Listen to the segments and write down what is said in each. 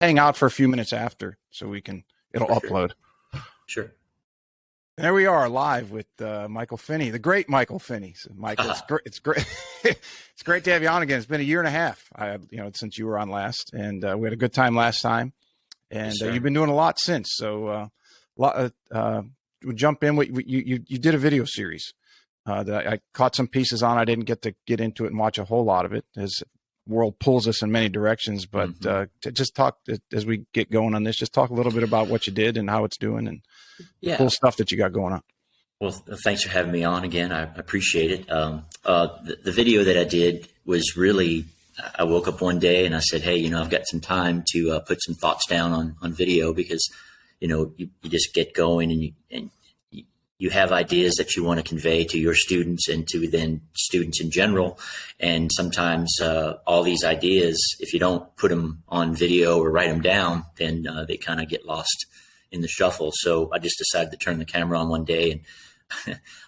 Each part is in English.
hang out for a few minutes after so it'll upload. Sure. There we are live with Michael Finney, the great Michael Finney. So Michael, it's great. It's great to have you on again. It's been a year and a half, since you were on last, and we had a good time last time. And Yes, you've been doing a lot since. So, we'll jump in. You did a video series that I caught some pieces on. I didn't get to get into it and watch a whole lot of it, as the world pulls us in many directions. But to just talk as we get going on this. Just talk a little bit about what you did and how it's doing, and cool stuff that you got going on. Well, thanks for having me on again. I appreciate it. The video that I did was really, I woke up one day and I said, hey, I've got some time to put some thoughts down on video, because, you just get going and you have ideas that you want to convey to your students and to then students in general. And sometimes all these ideas, if you don't put them on video or write them down, then they kind of get lost in the shuffle. So I just decided to turn the camera on one day, and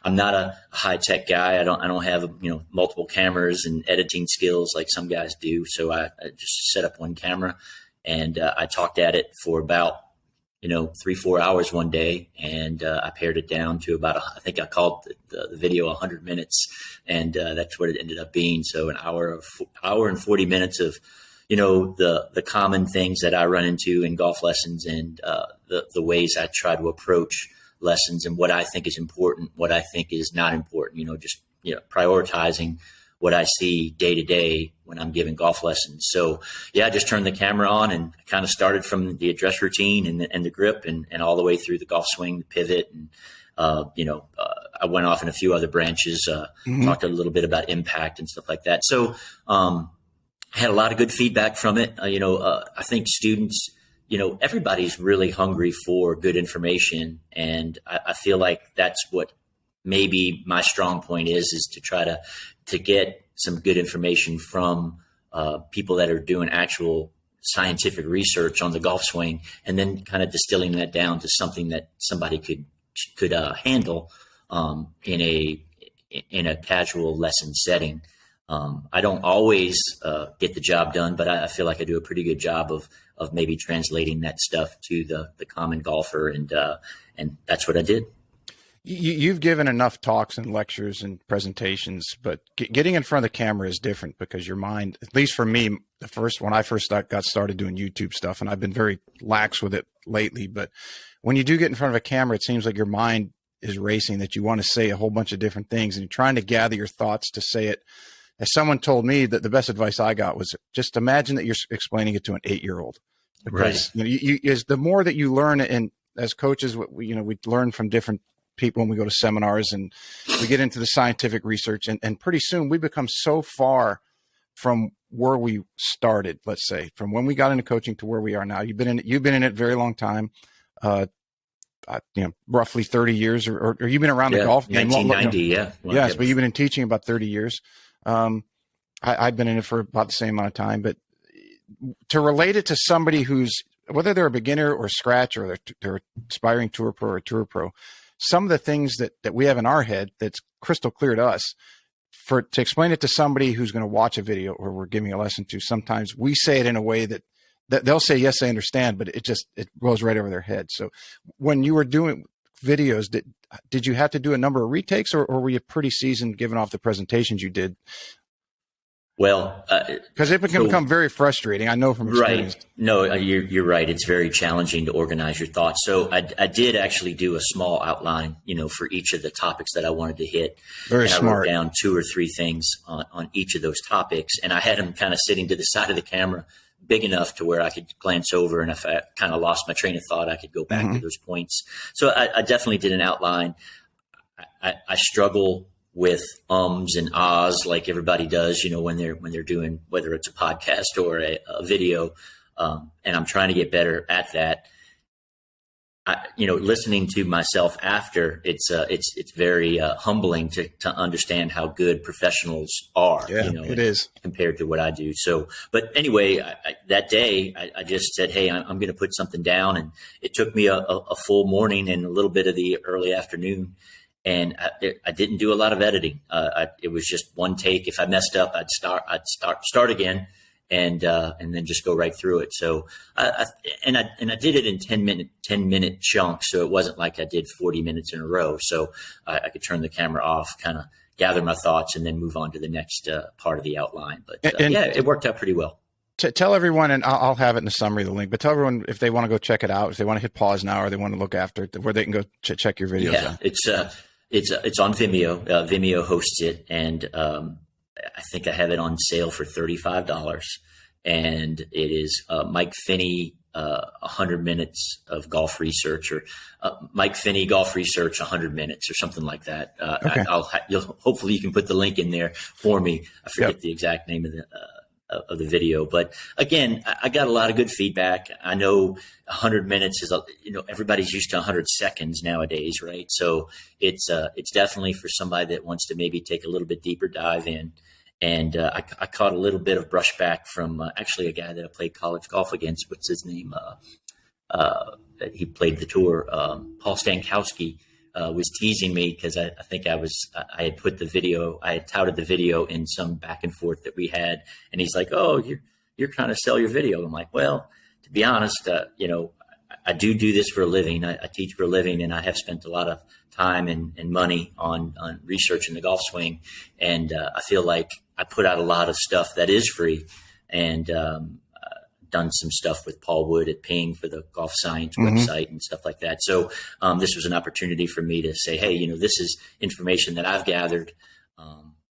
I'm not a high tech guy. I don't have, multiple cameras and editing skills like some guys do. So I just set up one camera, and I talked at it for about, 3-4 hours one day. And I pared it down to about, I think I called the video 100 minutes, and that's what it ended up being. So an hour and 40 minutes of, the common things that I run into in golf lessons, and the ways I try to approach lessons, and what I think is important, what I think is not important, prioritizing what I see day to day when I'm giving golf lessons. So I just turned the camera on and kind of started from the address routine and the grip and all the way through the golf swing, the pivot. And, I went off in a few other branches, talked a little bit about impact and stuff like that. So, I had a lot of good feedback from it. I think students, everybody's really hungry for good information. And I feel like that's what maybe my strong point is to try to get some good information from people that are doing actual scientific research on the golf swing, and then kind of distilling that down to something that somebody could handle in a casual lesson setting. I don't always get the job done, but I feel like I do a pretty good job of maybe translating that stuff to the common golfer, and that's what I did. You've given enough talks and lectures and presentations, but getting in front of the camera is different, because your mind, at least for me, when I first got started doing YouTube stuff, and I've been very lax with it lately, but when you do get in front of a camera, it seems like your mind is racing, that you want to say a whole bunch of different things, and you're trying to gather your thoughts to say it. As someone told me, that the best advice I got was just imagine that you're explaining it to an 8-year-old, because right. The more that you learn, and as coaches, we learn from different people when we go to seminars, and we get into the scientific research, and pretty soon we become so far from where we started. Let's say from when we got into coaching to where we are now. You've been in it a very long time. Roughly 30 years, or you've been around the golf game. 1990, Yes, but you've been in teaching about 30 years. I've been in it for about the same amount of time, but to relate it to somebody who's, whether they're a beginner or scratch, or they're aspiring tour pro or tour pro, some of the things that we have in our head that's crystal clear to us, to explain it to somebody who's going to watch a video or we're giving a lesson to, sometimes we say it in a way that they'll say, yes, I understand, but it goes right over their head. So when you were doing videos, did you have to do a number of retakes, or were you pretty seasoned given off the presentations you did? Well, because it can become very frustrating. I know from experience. Right. No, you're right. It's very challenging to organize your thoughts. So I did actually do a small outline, for each of the topics that I wanted to hit. Very and smart. I wrote down 2 or 3 things on each of those topics, and I had them kind of sitting to the side of the camera, big enough to where I could glance over, and if I kind of lost my train of thought, I could go back to those points. So I definitely did an outline. I struggle with ums and ahs like everybody does, when they're doing, whether it's a podcast or a video. And I'm trying to get better at that. Listening to myself after, it's very humbling to understand how good professionals are, it is, compared to what I do. So, but anyway, that day I just said, hey, I'm going to put something down. And it took me a full morning and a little bit of the early afternoon. And I didn't do a lot of editing. It was just one take. If I messed up, I'd start again. and then just go right through it. So I did it in 10 minute chunks. So it wasn't like I did 40 minutes in a row. So I could turn the camera off, kind of gather my thoughts, and then move on to the next part of the outline. But yeah, it worked out pretty well. Tell everyone, and I'll have it in the summary, the link, but tell everyone if they want to go check it out, if they want to hit pause now, or they want to look after it, where they can go check your videos out. It's on Vimeo. Vimeo hosts it, and I think I have it on sale for $35. And it is Mike Finney, 100 minutes of golf research, or Mike Finney golf research 100 minutes, or something like that. Okay. Hopefully you can put the link in there for me. I forget the exact name of the video, but again, I got a lot of good feedback. I know 100 minutes is, everybody's used to 100 seconds nowadays, right? So it's definitely for somebody that wants to maybe take a little bit deeper dive in. And I caught a little bit of brushback from actually a guy that I played college golf against. What's his name? He played the tour. Paul Stankowski was teasing me because I think I had put the video, I had touted the video in some back and forth that we had, and he's like, "Oh, you're trying to sell your video." I'm like, "Well, to be honest, I do this for a living. I teach for a living, and I have spent a lot of time and money on researching the golf swing, and I feel like I put out a lot of stuff that is free, and done some stuff with Paul Wood at Ping for the Golf Science website and stuff like that. So this was an opportunity for me to say, hey, this is information that I've gathered,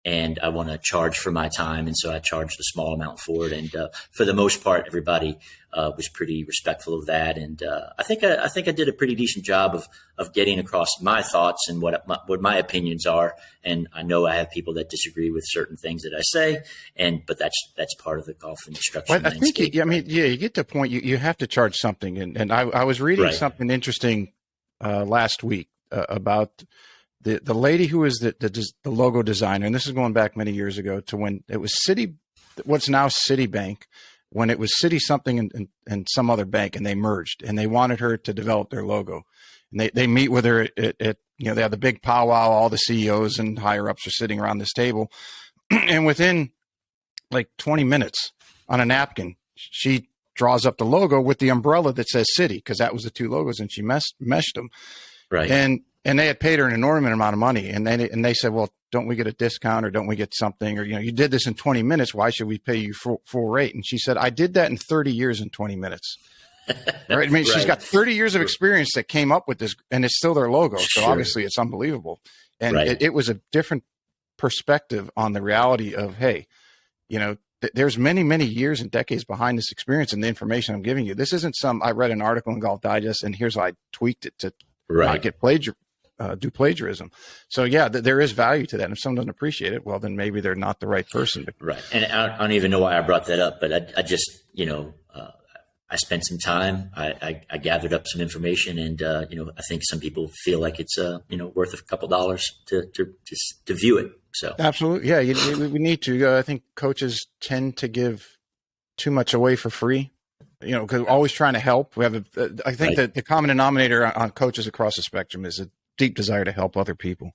and I want to charge for my time. And so I charged a small amount for it. And for the most part, everybody was pretty respectful of that. And I think I did a pretty decent job of getting across my thoughts and what my opinions are. And I know I have people that disagree with certain things that I say, but that's part of the golf instruction. Well, I think you get to a point you have to charge something. And I was reading something interesting last week about the lady who was the logo designer, and this is going back many years ago to when it was what's now Citibank, when it was Citi something and some other bank, and they merged, and they wanted her to develop their logo. And they meet with her at they have the big powwow, all the CEOs and higher ups are sitting around this table, and within like 20 minutes on a napkin, she draws up the logo with the umbrella that says Citi, because that was the two logos, and she meshed them. Right. And they had paid her an enormous amount of money. And they said, well, don't we get a discount, or don't we get something? Or, you did this in 20 minutes. Why should we pay you full rate? And she said, I did that in 30 years in 20 minutes. Right. I mean, she's got 30 years of experience that came up with this, and it's still their logo. So obviously it's unbelievable. And it was a different perspective on the reality of, hey, there's many, many years and decades behind this experience and the information I'm giving you. This isn't I read an article in Golf Digest, and here's how I tweaked it to not get do plagiarism. So yeah, there is value to that. And if someone doesn't appreciate it, well, then maybe they're not the right person. Right. And I don't even know why I brought that up, but I just, I spent some time, I gathered up some information, and, I think some people feel like it's, worth a couple dollars to view it. So absolutely. Yeah. We need to, I think coaches tend to give too much away for free. Because we're always trying to help. We have I think that the common denominator on coaches across the spectrum is a deep desire to help other people.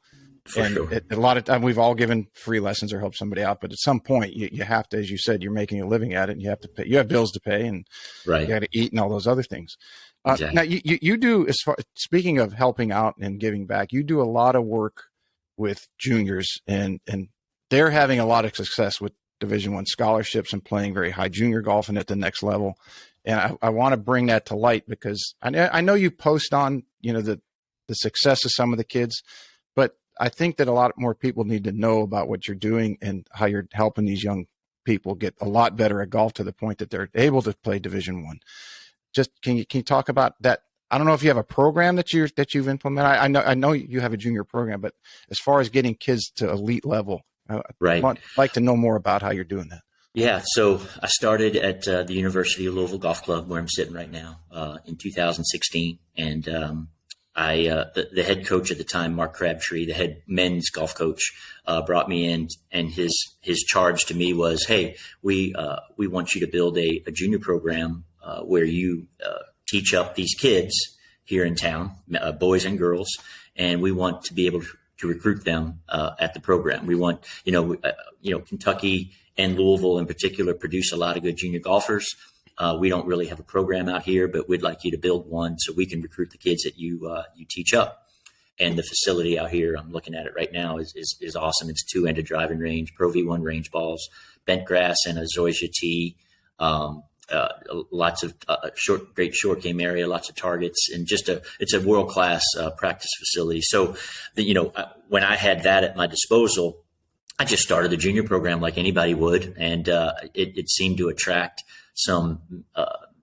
A lot of time we've all given free lessons or helped somebody out, but at some point you have to, as you said, you're making a living at it, and you have to pay. You have bills to pay, and you got to eat and all those other things. Exactly. Now you do, speaking of helping out and giving back, you do a lot of work with juniors, and they're having a lot of success with Division I scholarships and playing very high junior golf and at the next level. And I want to bring that to light, because I know you post on, the success of some of the kids, but I think that a lot more people need to know about what you're doing and how you're helping these young people get a lot better at golf to the point that they're able to play Division I. Just can you talk about that? I don't know if you have a program that you've implemented. I know you have a junior program, but as far as getting kids to elite level, I'd like to know more about how you're doing that. Yeah, so I started at the University of Louisville Golf Club, where I'm sitting right now, in 2016, and the head coach at the time, Mark Crabtree, the head men's golf coach, brought me in, and his charge to me was, "Hey, we want you to build a junior program where you teach up these kids here in town, boys and girls, and we want to be able to recruit them at the program. We want, Kentucky and Louisville in particular produce a lot of good junior golfers. We don't really have a program out here, but we'd like you to build one so we can recruit the kids that you teach up. And the facility out here, I'm looking at it right now, is awesome. It's 2-ended driving range, Pro V1 range balls, bent grass, and a Zoysia tee. Lots of great short game area, lots of targets, and it's a world-class practice facility. So, when I had that at my disposal, I just started the junior program like anybody would, and it seemed to attract some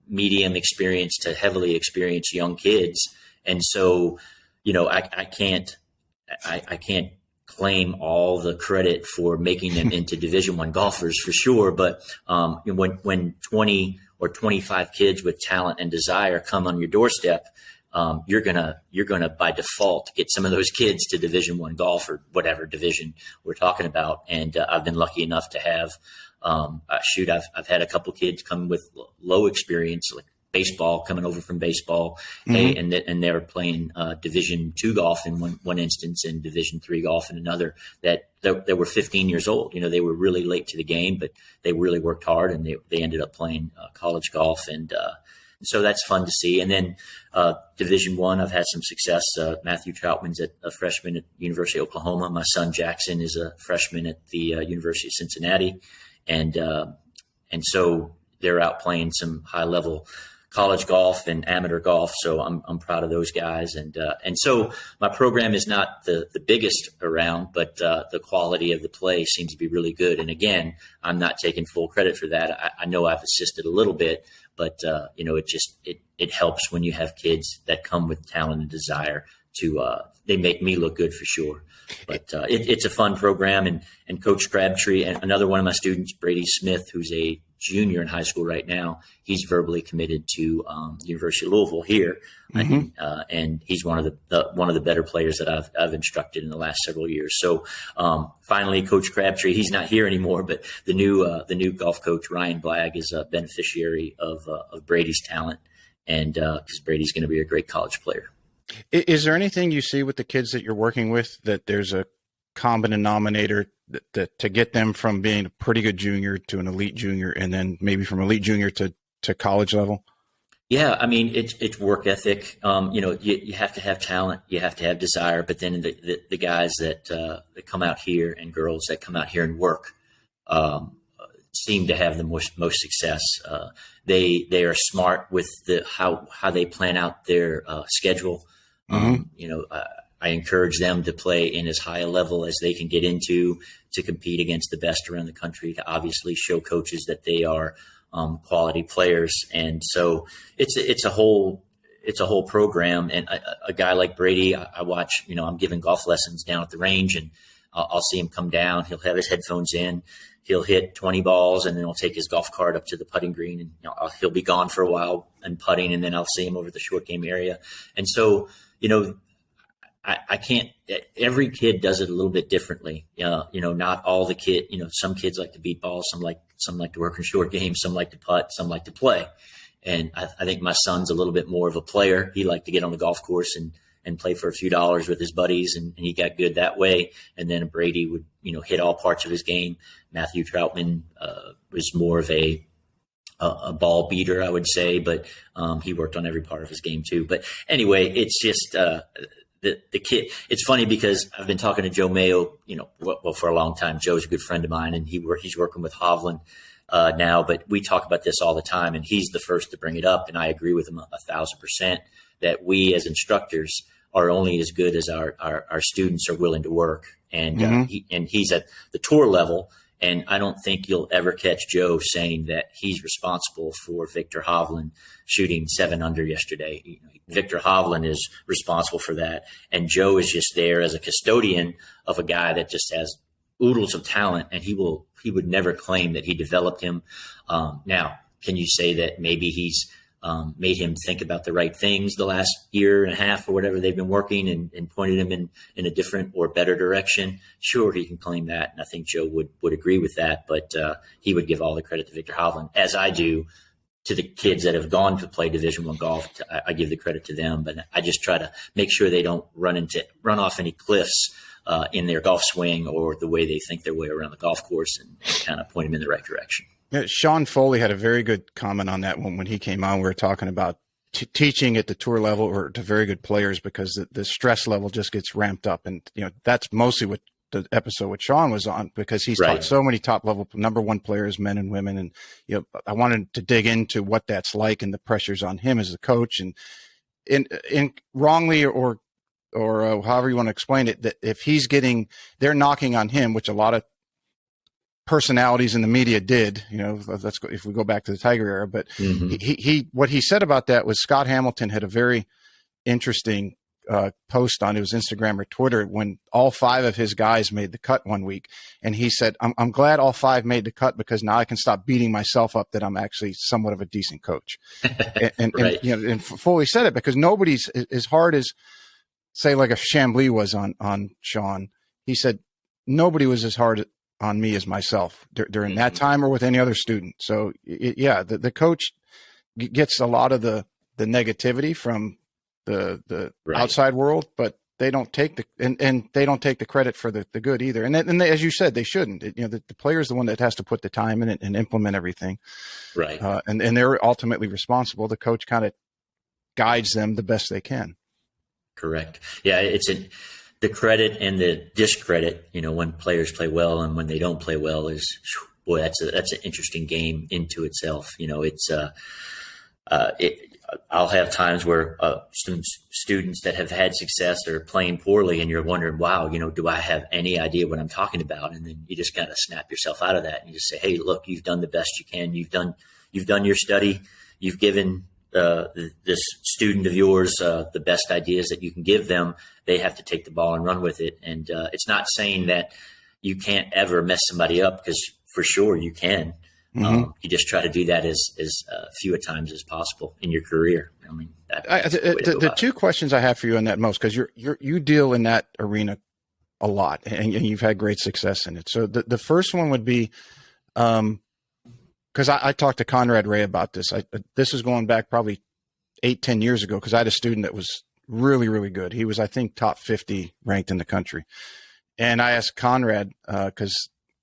medium experience to heavily experienced young kids. And so, I can't claim all the credit for making them into Division I golfers for sure. But when 20 or 25 kids with talent and desire come on your doorstep, you're gonna by default get some of those kids to Division I golf or whatever division we're talking about. And I've been lucky enough to have I've had a couple kids come with low experience, like baseball, coming over from baseball, and they were playing Division II golf in one instance and Division III golf in another, that were 15 years old. They were really late to the game, but they really worked hard, and they ended up playing college golf. And so that's fun to see. And then Division I, I've had some success. Matthew Troutman's a freshman at University of Oklahoma. My son Jackson is a freshman at the University of Cincinnati. And so they're out playing some high level college golf and amateur golf. So I'm proud of those guys. And so my program is not the biggest around, but the quality of the play seems to be really good. And again, I'm not taking full credit for that. I know I've assisted a little bit, but it helps when you have kids that come with talent and desire they make me look good for sure. But it's a fun program. And Coach Crabtree, and another one of my students, Brady Smith, who's a junior in high school right now, he's verbally committed to University of Louisville here, and he's one of the better players that I've instructed in the last several years. So finally, Coach Crabtree, he's not here anymore, but the new golf coach Ryan Blagg is a beneficiary of Brady's talent, and because Brady's going to be a great college player. Is there anything you see with the kids that you're working with that there's a common denominator that to get them from being a pretty good junior to an elite junior, and then maybe from elite junior to college level? Yeah, I mean, it's work ethic. You have to have talent, you have to have desire, but then the guys that come out here and girls that come out here and work seem to have the most success. They are smart with how they plan out their schedule. I encourage them to play in as high a level as they can get into to compete against the best around the country, to obviously show coaches that they are quality players. And so it's a whole program. And a guy like Brady, I watch, I'm giving golf lessons down at the range, and I'll see him come down. He'll have his headphones in. He'll hit 20 balls, and then he'll take his golf cart up to the putting green, and he'll be gone for a while and putting, and then I'll see him over the short game area. And so, I can't. Every kid does it a little bit differently. Not all the kid. Some kids like to beat balls. Some like to work in short games. Some like to putt. Some like to play. And I think my son's a little bit more of a player. He liked to get on the golf course and play for a few dollars with his buddies, and he got good that way. And then Brady would hit all parts of his game. Matthew Troutman was more of a ball beater, I would say, but he worked on every part of his game too. But anyway, it's just the kid. It's funny because I've been talking to Joe Mayo, for a long time. Joe's a good friend of mine, and he's working with Hovland now. But we talk about this all the time, and he's the first to bring it up, and I agree with him 1,000% that we as instructors are only as good as our students are willing to work. And he's at the tour level. And I don't think you'll ever catch Joe saying that he's responsible for Victor Hovland shooting 7 under yesterday. Victor Hovland is responsible for that. And Joe is just there as a custodian of a guy that just has oodles of talent. And he would never claim that he developed him. Now, can you say that maybe he's made him think about the right things the last year and a half or whatever they've been working and pointed him in a different or better direction? Sure, he can claim that. And I think Joe would agree with that, but he would give all the credit to Victor Hovland, as I do to the kids that have gone to play Division I golf. I give the credit to them, but I just try to make sure they don't run off any cliffs in their golf swing or the way they think their way around the golf course, and kind of point them in the right direction. Yeah, Sean Foley had a very good comment on that one when he came on. We were talking about teaching at the tour level or to very good players, because the stress level just gets ramped up. And, that's mostly what the episode with Sean was on, because he's taught so many top level number one players, men and women. And, I wanted to dig into what that's like and the pressures on him as a coach, and in wrongly or however you want to explain it, that if they're knocking on him, which a lot of personalities in the media did, if we go back to the Tiger era, but what he said about that was Scott Hamilton had a very interesting post on his Instagram or Twitter when all 5 of his guys made the cut one week. And he said, I'm glad all 5 made the cut, because now I can stop beating myself up that I'm actually somewhat of a decent coach. and Foley said it because nobody's as hard as, say, like if Chambly was on Sean. He said, nobody was as hard on me as myself during that time or with any other student. So the coach gets a lot of the negativity from the outside world, but they don't take and they don't take the credit for the good either. And as you said, they shouldn't. The player is the one that has to put the time in it and implement everything. Right. And they're ultimately responsible. The coach kind of guides them the best they can. Correct. Yeah. The credit and the discredit, when players play well and when they don't play well is, boy, that's an interesting game into itself. I'll have times where some students that have had success are playing poorly, and you're wondering, wow, do I have any idea what I'm talking about? And then you just kind of snap yourself out of that and you just say, hey, look, you've done the best you can. You've done your study. You've given this student of yours the best ideas that you can give them. They have to take the ball and run with it. And it's not saying that you can't ever mess somebody up, because for sure you can. You just try to do that as few at times as possible in your career. I mean, the two questions I have for you on that most, because you deal in that arena a lot, and you've had great success in it. So the first one would be, because I talked to Conrad Ray about this. This is going back probably 8-10 years ago, because I had a student that was really, really good. He was, I think, top 50 ranked in the country. And I asked Conrad, because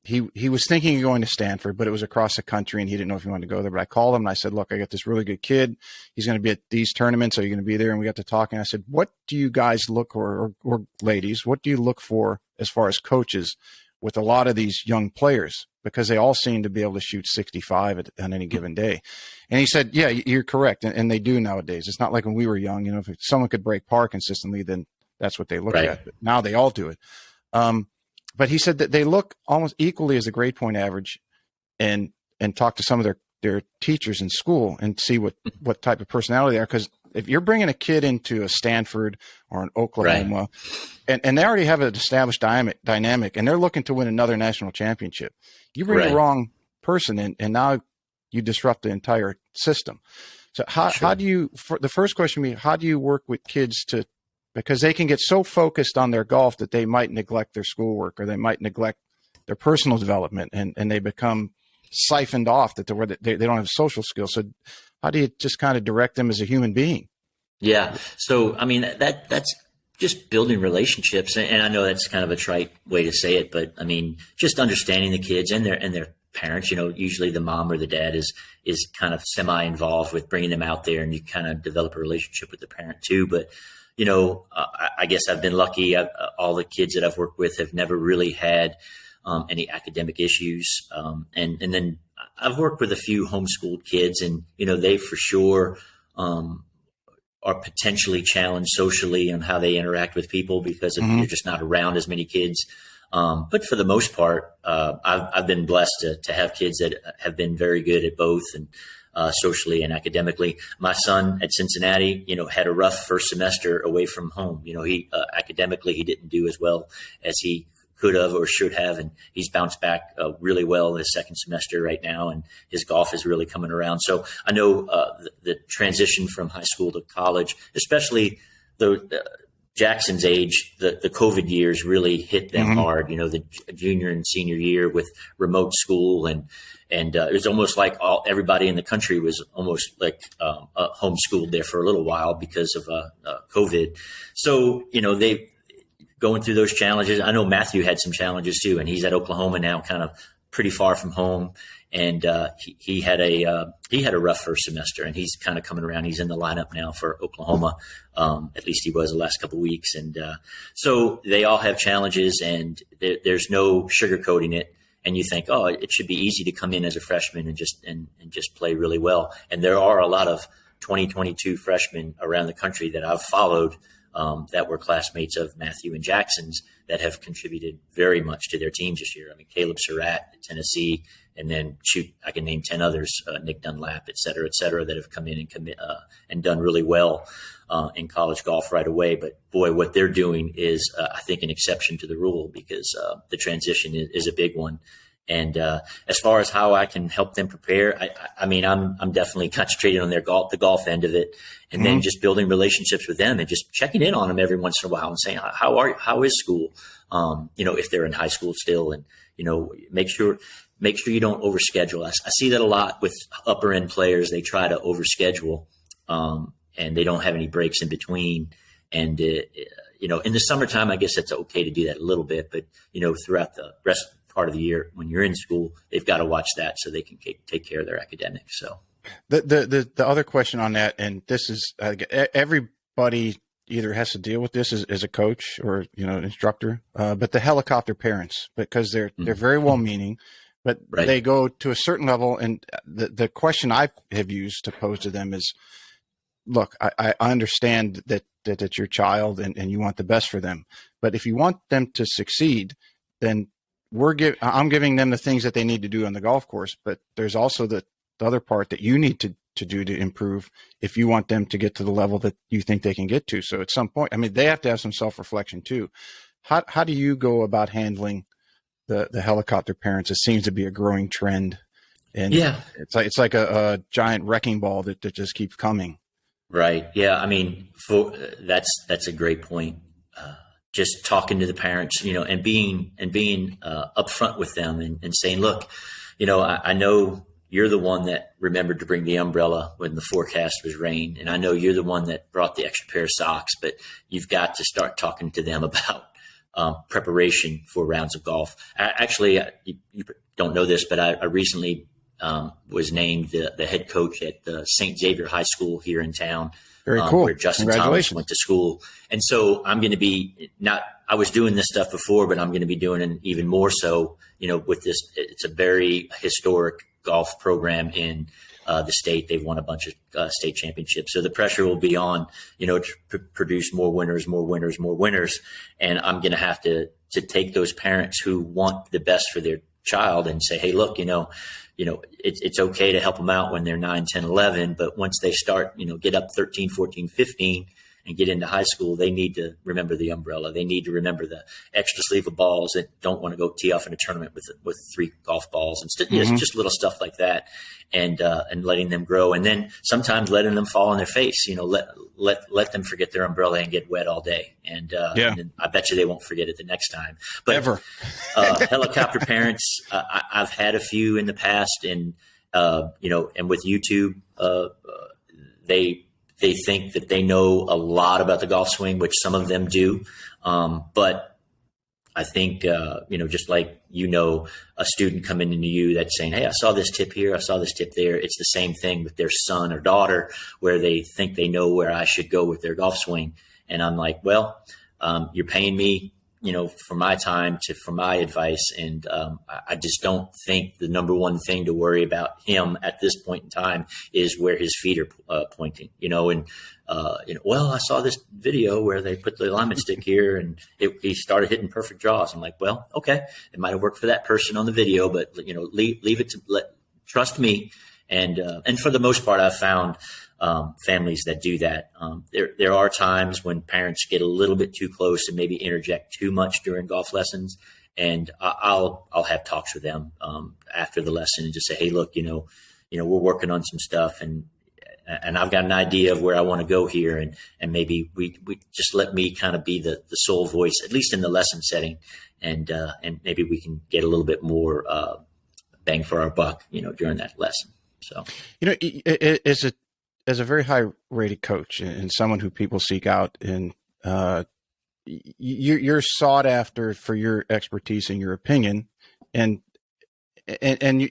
he was thinking of going to Stanford, but it was across the country and he didn't know if he wanted to go there. But I called him and I said, look, I got this really good kid. He's going to be at these tournaments. Are you going to be there? And we got to talking. I said, what do you guys look or ladies, what do you look for as far as coaches with a lot of these young players? Because they all seem to be able to shoot 65 on any given day. And he said, yeah, you're correct. And they do nowadays. It's not like when we were young, if someone could break par consistently, then that's what they look at. But now they all do it. But he said that they look almost equally as a grade point average, and talk to some of their teachers in school and see what type of personality they are. Because if you're bringing a kid into a Stanford or an Oklahoma, and they already have an established dynamic, and they're looking to win another national championship, you bring the wrong person in, and now you disrupt the entire system. So how do you? The first question would be, how do you work with kids because they can get so focused on their golf that they might neglect their schoolwork, or they might neglect their personal development, and they become siphoned off they don't have social skills. So how do you just kind of direct them as a human being? Yeah. So, I mean, that's just building relationships. And I know that's kind of a trite way to say it, but I mean, just understanding the kids and their parents. Usually the mom or the dad is kind of semi-involved with bringing them out there, and you kind of develop a relationship with the parent too. But I guess I've been lucky. All the kids that I've worked with have never really had any academic issues. And then I've worked with a few homeschooled kids, and, they for sure are potentially challenged socially on how they interact with people because they're just not around as many kids. But for the most part, I've been blessed to have kids that have been very good at both, and socially and academically. My son at Cincinnati, had a rough first semester away from home. He academically, he didn't do as well as he could have or should have, and he's bounced back really well in his second semester right now, and his golf is really coming around. So I know the transition from high school to college, especially Jackson's age, the COVID years really hit them hard. The junior and senior year with remote school, and it was almost like everybody in the country was almost like homeschooled there for a little while because of COVID. So going through those challenges. I know Matthew had some challenges too, and he's at Oklahoma now, kind of pretty far from home. And he had a rough first semester, and he's kind of coming around. He's in the lineup now for Oklahoma. At least he was the last couple of weeks. And so they all have challenges, and there's no sugarcoating it. And you think, oh, it should be easy to come in as a freshman and just play really well. And there are a lot of 2022 freshmen around the country that I've followed that were classmates of Matthew and Jackson's that have contributed very much to their teams this year. I mean, Caleb Surratt at Tennessee, and then I can name 10 others, Nick Dunlap, et cetera, that have come in and done really well in college golf right away. But boy, what they're doing is, I think, an exception to the rule, because the transition is a big one. And as far as how I can help them prepare, I mean, I'm definitely concentrating on the golf end of it, and then just building relationships with them and just checking in on them every once in a while and saying, how is school? If they're in high school still, and make sure you don't overschedule. I see that a lot with upper end players. They try to overschedule, and they don't have any breaks in between. And in the summertime, I guess it's okay to do that a little bit, but throughout the rest part of the year when you're in school, they've got to watch that so they can take care of their academics. So the other question on that, and this is everybody either has to deal with this as a coach or instructor, but the helicopter parents, because they're very well meaning, but right. They go to a certain level, and the question I have used to pose to them is, look, I understand that it's your child and you want the best for them, but if you want them to succeed, then I'm giving them the things that they need to do on the golf course, but there's also the other part that you need to do to improve if you want them to get to the level that you think they can get to. So at some point, I mean, they have to have some self-reflection too. How do you go about handling the helicopter parents? It seems to be a growing trend, and yeah, it's like a giant wrecking ball that just keeps coming. Right. Yeah. I mean, that's a great point. Just talking to the parents, and being upfront with them and saying, look, I know you're the one that remembered to bring the umbrella when the forecast was rain. And I know you're the one that brought the extra pair of socks, but you've got to start talking to them about preparation for rounds of golf. You don't know this, but I recently was named the head coach at the St. Xavier High School here in town. Very cool. Where Justin Thomas went to school. And so I'm going to be I was doing this stuff before, but I'm going to be doing it even more so, with this. It's a very historic golf program in the state. They've won a bunch of state championships. So the pressure will be on, to produce more winners. And I'm going to have to take those parents who want the best for their child and say, hey, look, it's okay to help them out when they're 9, 10, 11, but once they start, get up 13, 14, 15 and get into high school, they need to remember the umbrella. They need to remember the extra sleeve of balls that don't want to go tee off in a tournament with 3 golf balls and just little stuff like that. And letting them grow, and then sometimes letting them fall on their face. Let them forget their umbrella and get wet all day, and I bet you they won't forget it the next time. But ever. Helicopter parents, I've had a few in the past, and and with YouTube, they think that they know a lot about the golf swing, which some of them do, but I think, just like, a student coming into you that's saying, hey, I saw this tip here, I saw this tip there. It's the same thing with their son or daughter, where they think they know where I should go with their golf swing. And I'm like, well, you're paying me, for my time for my advice. And I just don't think the number one thing to worry about him at this point in time is where his feet are pointing, well, I saw this video where they put the alignment stick here and he started hitting perfect draws. I'm like, well, okay, it might have worked for that person on the video, but leave it trust me. And for the most part, I've found families that do that. There are times when parents get a little bit too close and maybe interject too much during golf lessons. And I'll have talks with them after the lesson and just say, hey, look, we're working on some stuff and I've got an idea of where I want to go here. And maybe we just let me kind of be the sole voice, at least in the lesson setting. And maybe we can get a little bit more bang for our buck, during that lesson. So, as a very high rated coach and someone who people seek out, and you're sought after for your expertise and your opinion, and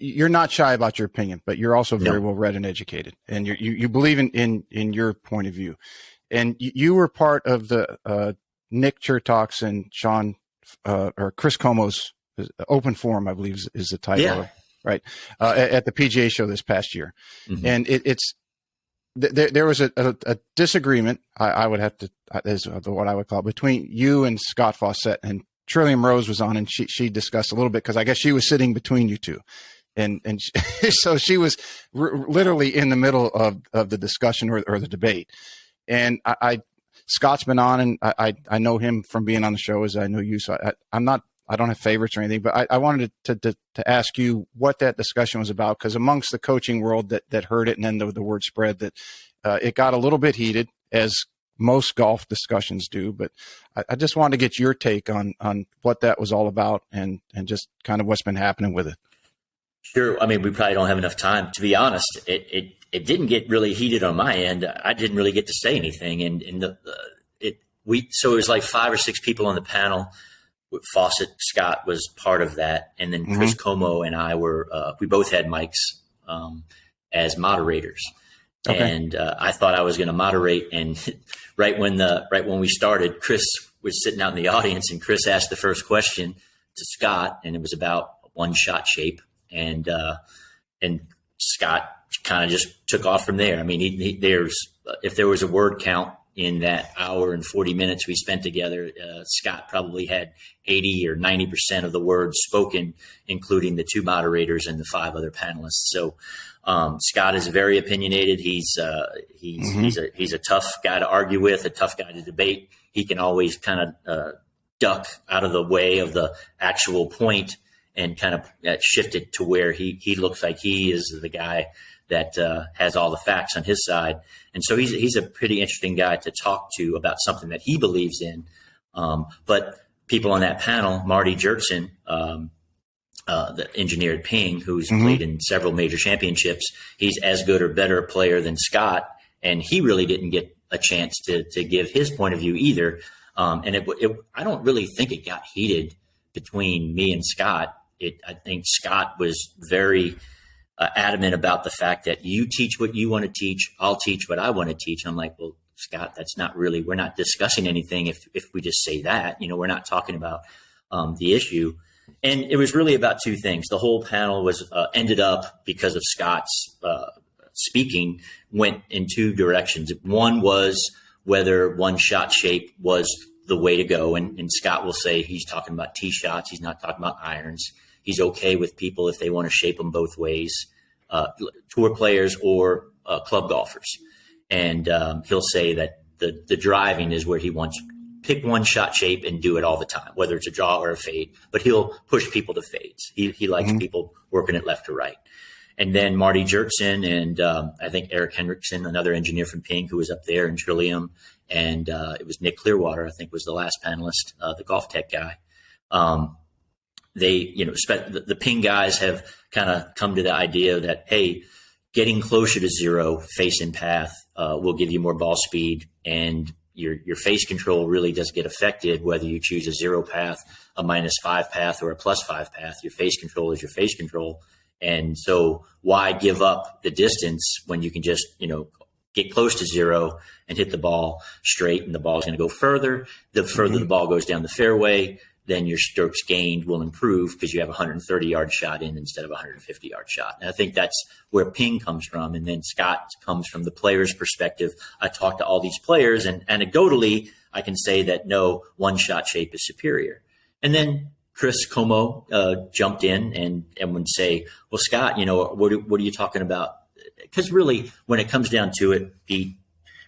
you're not shy about your opinion, but you're also very well read and educated, and you believe in your point of view. And you were part of the Nick Chertox and Sean or Chris Como's Open Forum, I believe is the title, right? At the PGA show this past year, and there was a disagreement. I would have to is what I would call it, between you and Scott Fawcett, and Trillium Rose was on, and she discussed a little bit, because I guess she was sitting between you two, and so she was literally in the middle of the discussion or the debate. And Scott's been on, and I know him from being on the show as I know you. So I don't have favorites or anything, but I wanted to ask you what that discussion was about, because amongst the coaching world that heard it, and then the word spread that it got a little bit heated, as most golf discussions do. But I just wanted to get your take on what that was all about, and just kind of what's been happening with it. Sure. I mean, we probably don't have enough time. To be honest, it didn't get really heated on my end. I didn't really get to say anything, so it was like 5 or 6 people on the panel. Fawcett, Scott was part of that, and then Chris Como and I were. We both had mics as moderators, and I thought I was going to moderate. And right when we started, Chris was sitting out in the audience, and Chris asked the first question to Scott, and it was about one shot shape, and Scott kind of just took off from there. I mean, if there was a word count in that hour and 40 minutes we spent together, Scott probably had 80 or 90% of the words spoken, including the 2 moderators and the 5 other panelists. So Scott is very opinionated. He's a tough guy to argue with, a tough guy to debate. He can always kind of duck out of the way of the actual point and kind of shift it to where he looks like he is the guy that has all the facts on his side. And so he's a pretty interesting guy to talk to about something that he believes in. But people on that panel, Marty Jerkson, the engineer at Ping, who's played in several major championships, he's as good or better player than Scott. And he really didn't get a chance to give his point of view either. And I don't really think it got heated between me and Scott. I think Scott was very adamant about the fact that you teach what you want to teach, I'll teach what I want to teach. I'm like, well, Scott, that's not really, we're not discussing anything if we just say that, we're not talking about the issue. And it was really about 2 things. The whole panel was ended up, because of Scott's speaking, went in 2 directions. One was whether one shot shape was the way to go. And Scott will say he's talking about tee shots. He's not talking about irons. He's okay with people if they want to shape them both ways, tour players or club golfers. And he'll say that the driving is where he wants pick one shot shape and do it all the time, whether it's a draw or a fade. But he'll push people to fades. He likes people working it left to right. And then Marty Jerkson and I think Eric Hendrickson, another engineer from Ping, who was up there in Trillium. And it was Nick Clearwater, I think, was the last panelist, the golf tech guy. The Ping guys have kind of come to the idea that, hey, getting closer to 0 face and path will give you more ball speed, and your face control really does get affected whether you choose a 0 path, a -5 path, or a +5 path. Your face control is your face control. And so why give up the distance when you can just, get close to 0 and hit the ball straight, and the ball is going to go further. The further the ball goes down the fairway, then your strokes gained will improve because you have a 130-yard shot in instead of a 150-yard shot. And I think that's where Ping comes from. And then Scott comes from the player's perspective. I talked to all these players, and anecdotally, I can say that no, one shot shape is superior. And then Chris Como jumped in and would say, well, Scott, what are you talking about? Because really, when it comes down to it, the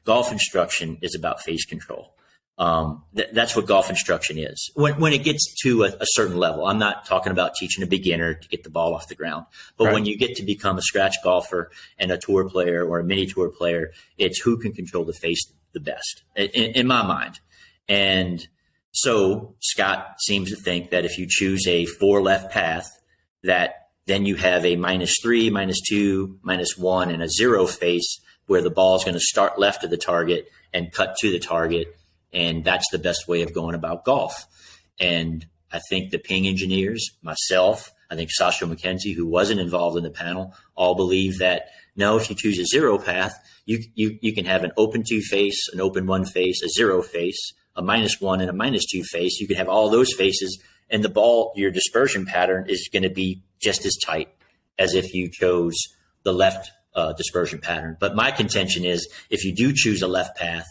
golf instruction is about face control. That's what golf instruction is. When it gets to a certain level, I'm not talking about teaching a beginner to get the ball off the ground, but right. When you get to become a scratch golfer and a tour player or a mini tour player, it's who can control the face the best in my mind. And so Scott seems to think that if you choose a 4 left path, that then you have a -3, -2, -1, and a 0 face where the ball is going to start left of the target and cut to the target. And that's the best way of going about golf. And I think the ping engineers, myself, I think Sasha McKenzie, who wasn't involved in the panel, all believe that no, if you choose a zero path, you can have an open 2 face, an open 1 face, a 0 face, a -1 and a -2 face. You can have all those faces, and the ball, your dispersion pattern is going to be just as tight as if you chose the left dispersion pattern. But my contention is if you do choose a left path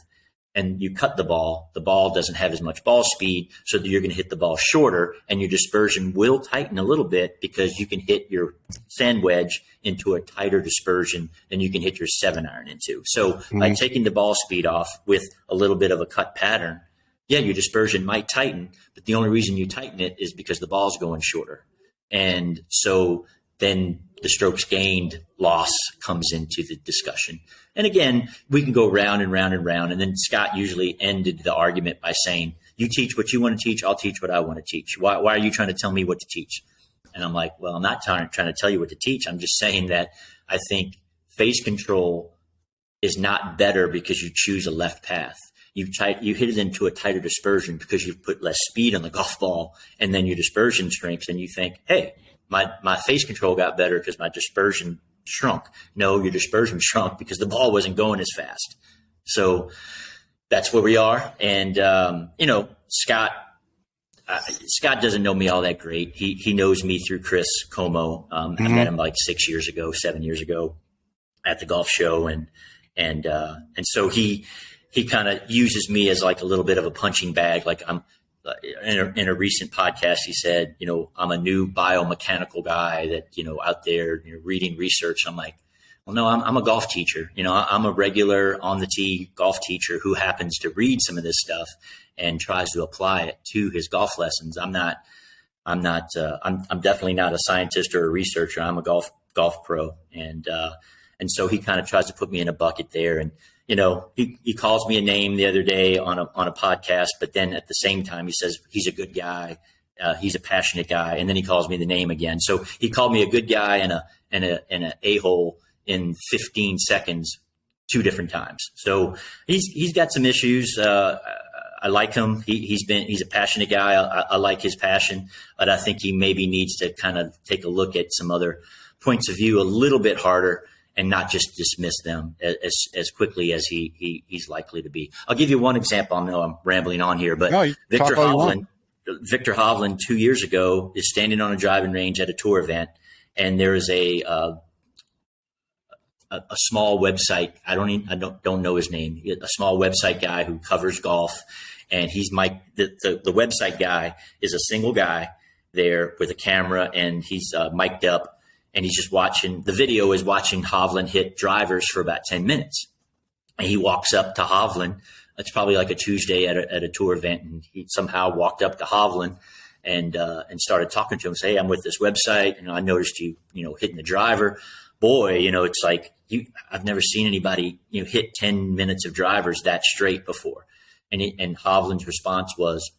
and you cut the ball doesn't have as much ball speed, so that you're going to hit the ball shorter, and your dispersion will tighten a little bit because you can hit your sand wedge into a tighter dispersion than you can hit your 7-iron into. So by taking the ball speed off with a little bit of a cut pattern, yeah, your dispersion might tighten, but the only reason you tighten it is because the ball's going shorter. And so then the strokes gained loss comes into the discussion. And again, we can go round and round and round. And then Scott usually ended the argument by saying, you teach what you want to teach, I'll teach what I want to teach. Why are you trying to tell me what to teach? And I'm like, well, I'm not trying to tell you what to teach. I'm just saying that I think face control is not better because you choose a left path. You hit it into a tighter dispersion because you've put less speed on the golf ball, and then your dispersion shrinks, and you think, hey, my face control got better because my dispersion shrunk. No, your dispersion shrunk because the ball wasn't going as fast. So that's where we are. And, Scott doesn't know me all that great. He knows me through Chris Como. I met him like 7 years ago at the golf show. And so he kind of uses me as like a little bit of a punching bag. Like I'm in a recent podcast, he said, I'm a new biomechanical guy that, out there reading research. I'm like, well, no, I'm a golf teacher. I'm a regular on the tee golf teacher who happens to read some of this stuff and tries to apply it to his golf lessons. I'm definitely not a scientist or a researcher. I'm a golf pro. And so he kind of tries to put me in a bucket there. And, he calls me a name the other day on a podcast, but then at the same time, he says he's a good guy. He's a passionate guy. And then he calls me the name again. So he called me a good guy and an a-hole in 15 seconds, 2 different times. So he's got some issues. I like him. He's a passionate guy. I like his passion, but I think he maybe needs to kind of take a look at some other points of view a little bit harder, and not just dismiss them as quickly as he's likely to be. I'll give you one example. I know I'm rambling on here, but Victor Hovland 2 years ago is standing on a driving range at a tour event, and there is a small website. I don't know his name. A small website guy who covers golf, and he's the website guy is a single guy there with a camera, and he's mic'd up. And he's just watching. The video is watching Hovland hit drivers for about 10 minutes. And he walks up to Hovland. It's probably like a Tuesday at a tour event. And he somehow walked up to Hovland and started talking to him. Say, hey, I'm with this website. I noticed you hitting the driver. Boy, it's like I've never seen anybody, hit 10 minutes of drivers that straight before. And Hovland's response was,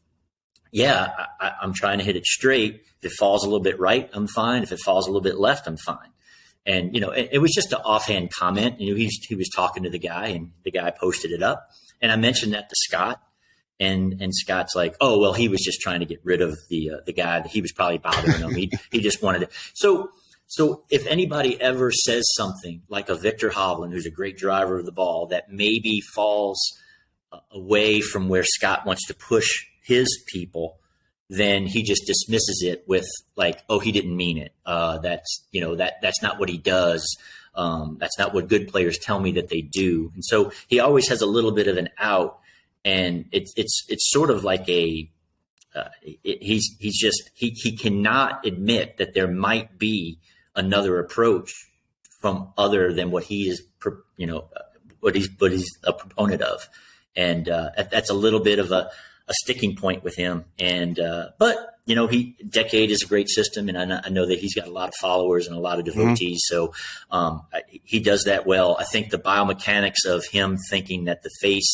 yeah, I'm trying to hit it straight. If it falls a little bit right, I'm fine. If it falls a little bit left, I'm fine. And, it was just an offhand comment. He was talking to the guy, and the guy posted it up. And I mentioned that to Scott, and Scott's like, oh, well, he was just trying to get rid of the guy that he was probably bothering him. He just wanted it. So if anybody ever says something like a Victor Hovland, who's a great driver of the ball, that maybe falls away from where Scott wants to push his people, then he just dismisses it with like, oh, he didn't mean it. That's not what he does. That's not what good players tell me that they do. And so he always has a little bit of an out, and it's sort of like he cannot admit that there might be another approach from other than what he is, what he's a proponent of. And that's a little bit of a sticking point with him. And, but Decade is a great system, and I know that he's got a lot of followers and a lot of devotees. So, he does that well. I think the biomechanics of him thinking that the face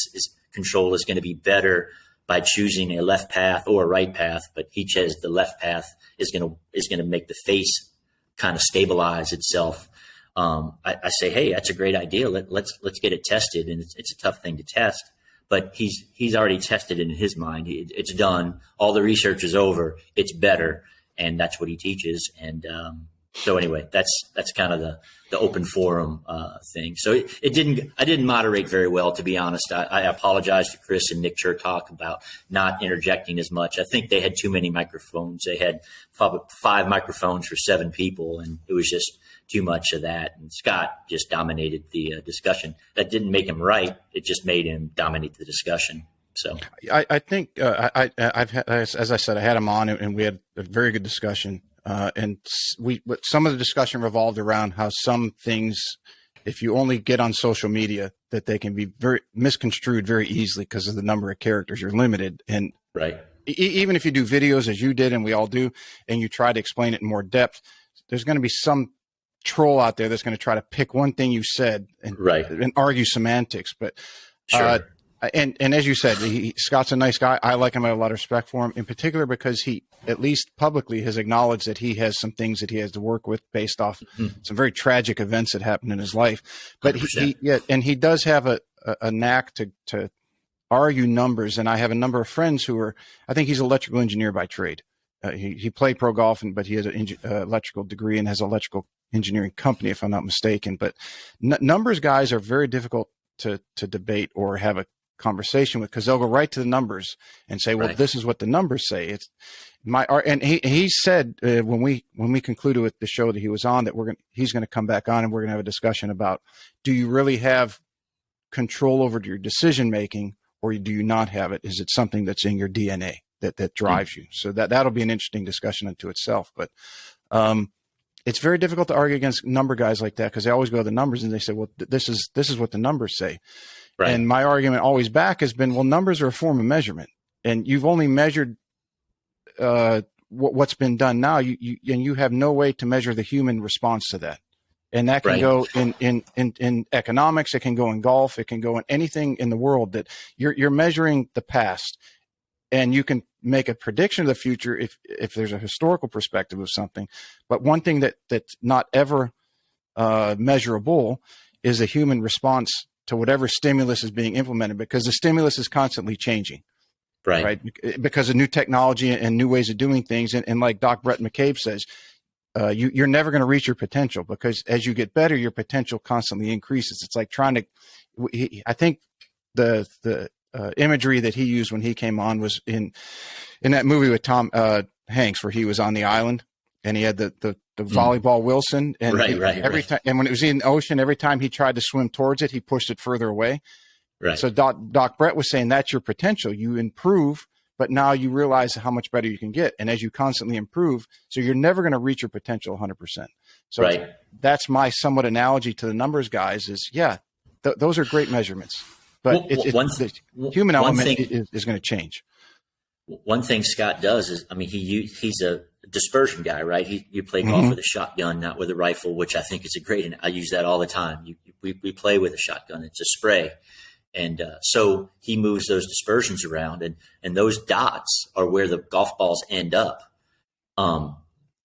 control is going to be better by choosing a left path or a right path, but he says the left path is going to make the face kind of stabilize itself. I say, hey, that's a great idea. Let's get it tested. And it's a tough thing to test. but he's already tested it in his mind. It's done. All the research is over. It's better. And that's what he teaches. And, so anyway, that's kind of the open forum thing. So I didn't moderate very well, to be honest. I apologize to Chris and Nick Chertok about not interjecting as much. I think they had too many microphones. They had probably 5 microphones for 7 people, and it was just too much of that. And Scott just dominated the discussion. That didn't make him right. It just made him dominate the discussion. So I think I've had, as I said, I had him on, and we had a very good discussion. And some of the discussion revolved around how some things, if you only get on social media, that they can be very misconstrued very easily because of the number of characters. You're limited. And right. Even if you do videos as you did, and we all do, and you try to explain it in more depth, there's going to be some troll out there that's going to try to pick one thing you said and argue semantics. But, sure. And as you said, Scott's a nice guy. I like him. I have a lot of respect for him, in particular because he, at least publicly, has acknowledged that he has some things that he has to work with based off some very tragic events that happened in his life. But he does have a knack to argue numbers. And I have a number of friends who are, I think he's an electrical engineer by trade. He played pro golf, but he has an electrical degree and has an electrical engineering company, if I'm not mistaken. But numbers guys are very difficult to debate or have a conversation with, because they'll go right to the numbers and say, well, this is what the numbers say. It's my art. And he said when we concluded with the show that he was on, that he's going to come back on and we're going to have a discussion about, do you really have control over your decision making, or do you not have it? Is it something that's in your DNA that drives you? So that'll be an interesting discussion unto itself. But it's very difficult to argue against number guys like that, because they always go to the numbers and they say, well, this is what the numbers say. Right. And my argument always back has been, well, numbers are a form of measurement, and you've only measured what's been done now. You have no way to measure the human response to that. And that can go in economics. It can go in golf. It can go in anything in the world, that you're measuring the past, and you can make a prediction of the future if there's a historical perspective of something. But one thing that's not ever measurable is a human response to whatever stimulus is being implemented, because the stimulus is constantly changing, right? Because of new technology and new ways of doing things. And like Doc Brett McCabe says, you're never going to reach your potential, because as you get better, your potential constantly increases. It's like trying to, I think the imagery that he used when he came on was in that movie with Tom Hanks, where he was on the island and he had the volleyball Wilson, and every time, and when it was in the ocean, every time he tried to swim towards it, he pushed it further away. Right. So Doc Brett was saying that's your potential. You improve, but now you realize how much better you can get. And as you constantly improve, so you're never going to reach your potential 100%. So that's my somewhat analogy to the numbers guys is, those are great measurements, but the human element is going to change. One thing Scott does is, I mean, he's a dispersion guy, right? You play golf with a shotgun, not with a rifle, which I think is a great, and I use that all the time. We play with a shotgun. It's a spray. And so he moves those dispersions around, and those dots are where the golf balls end up.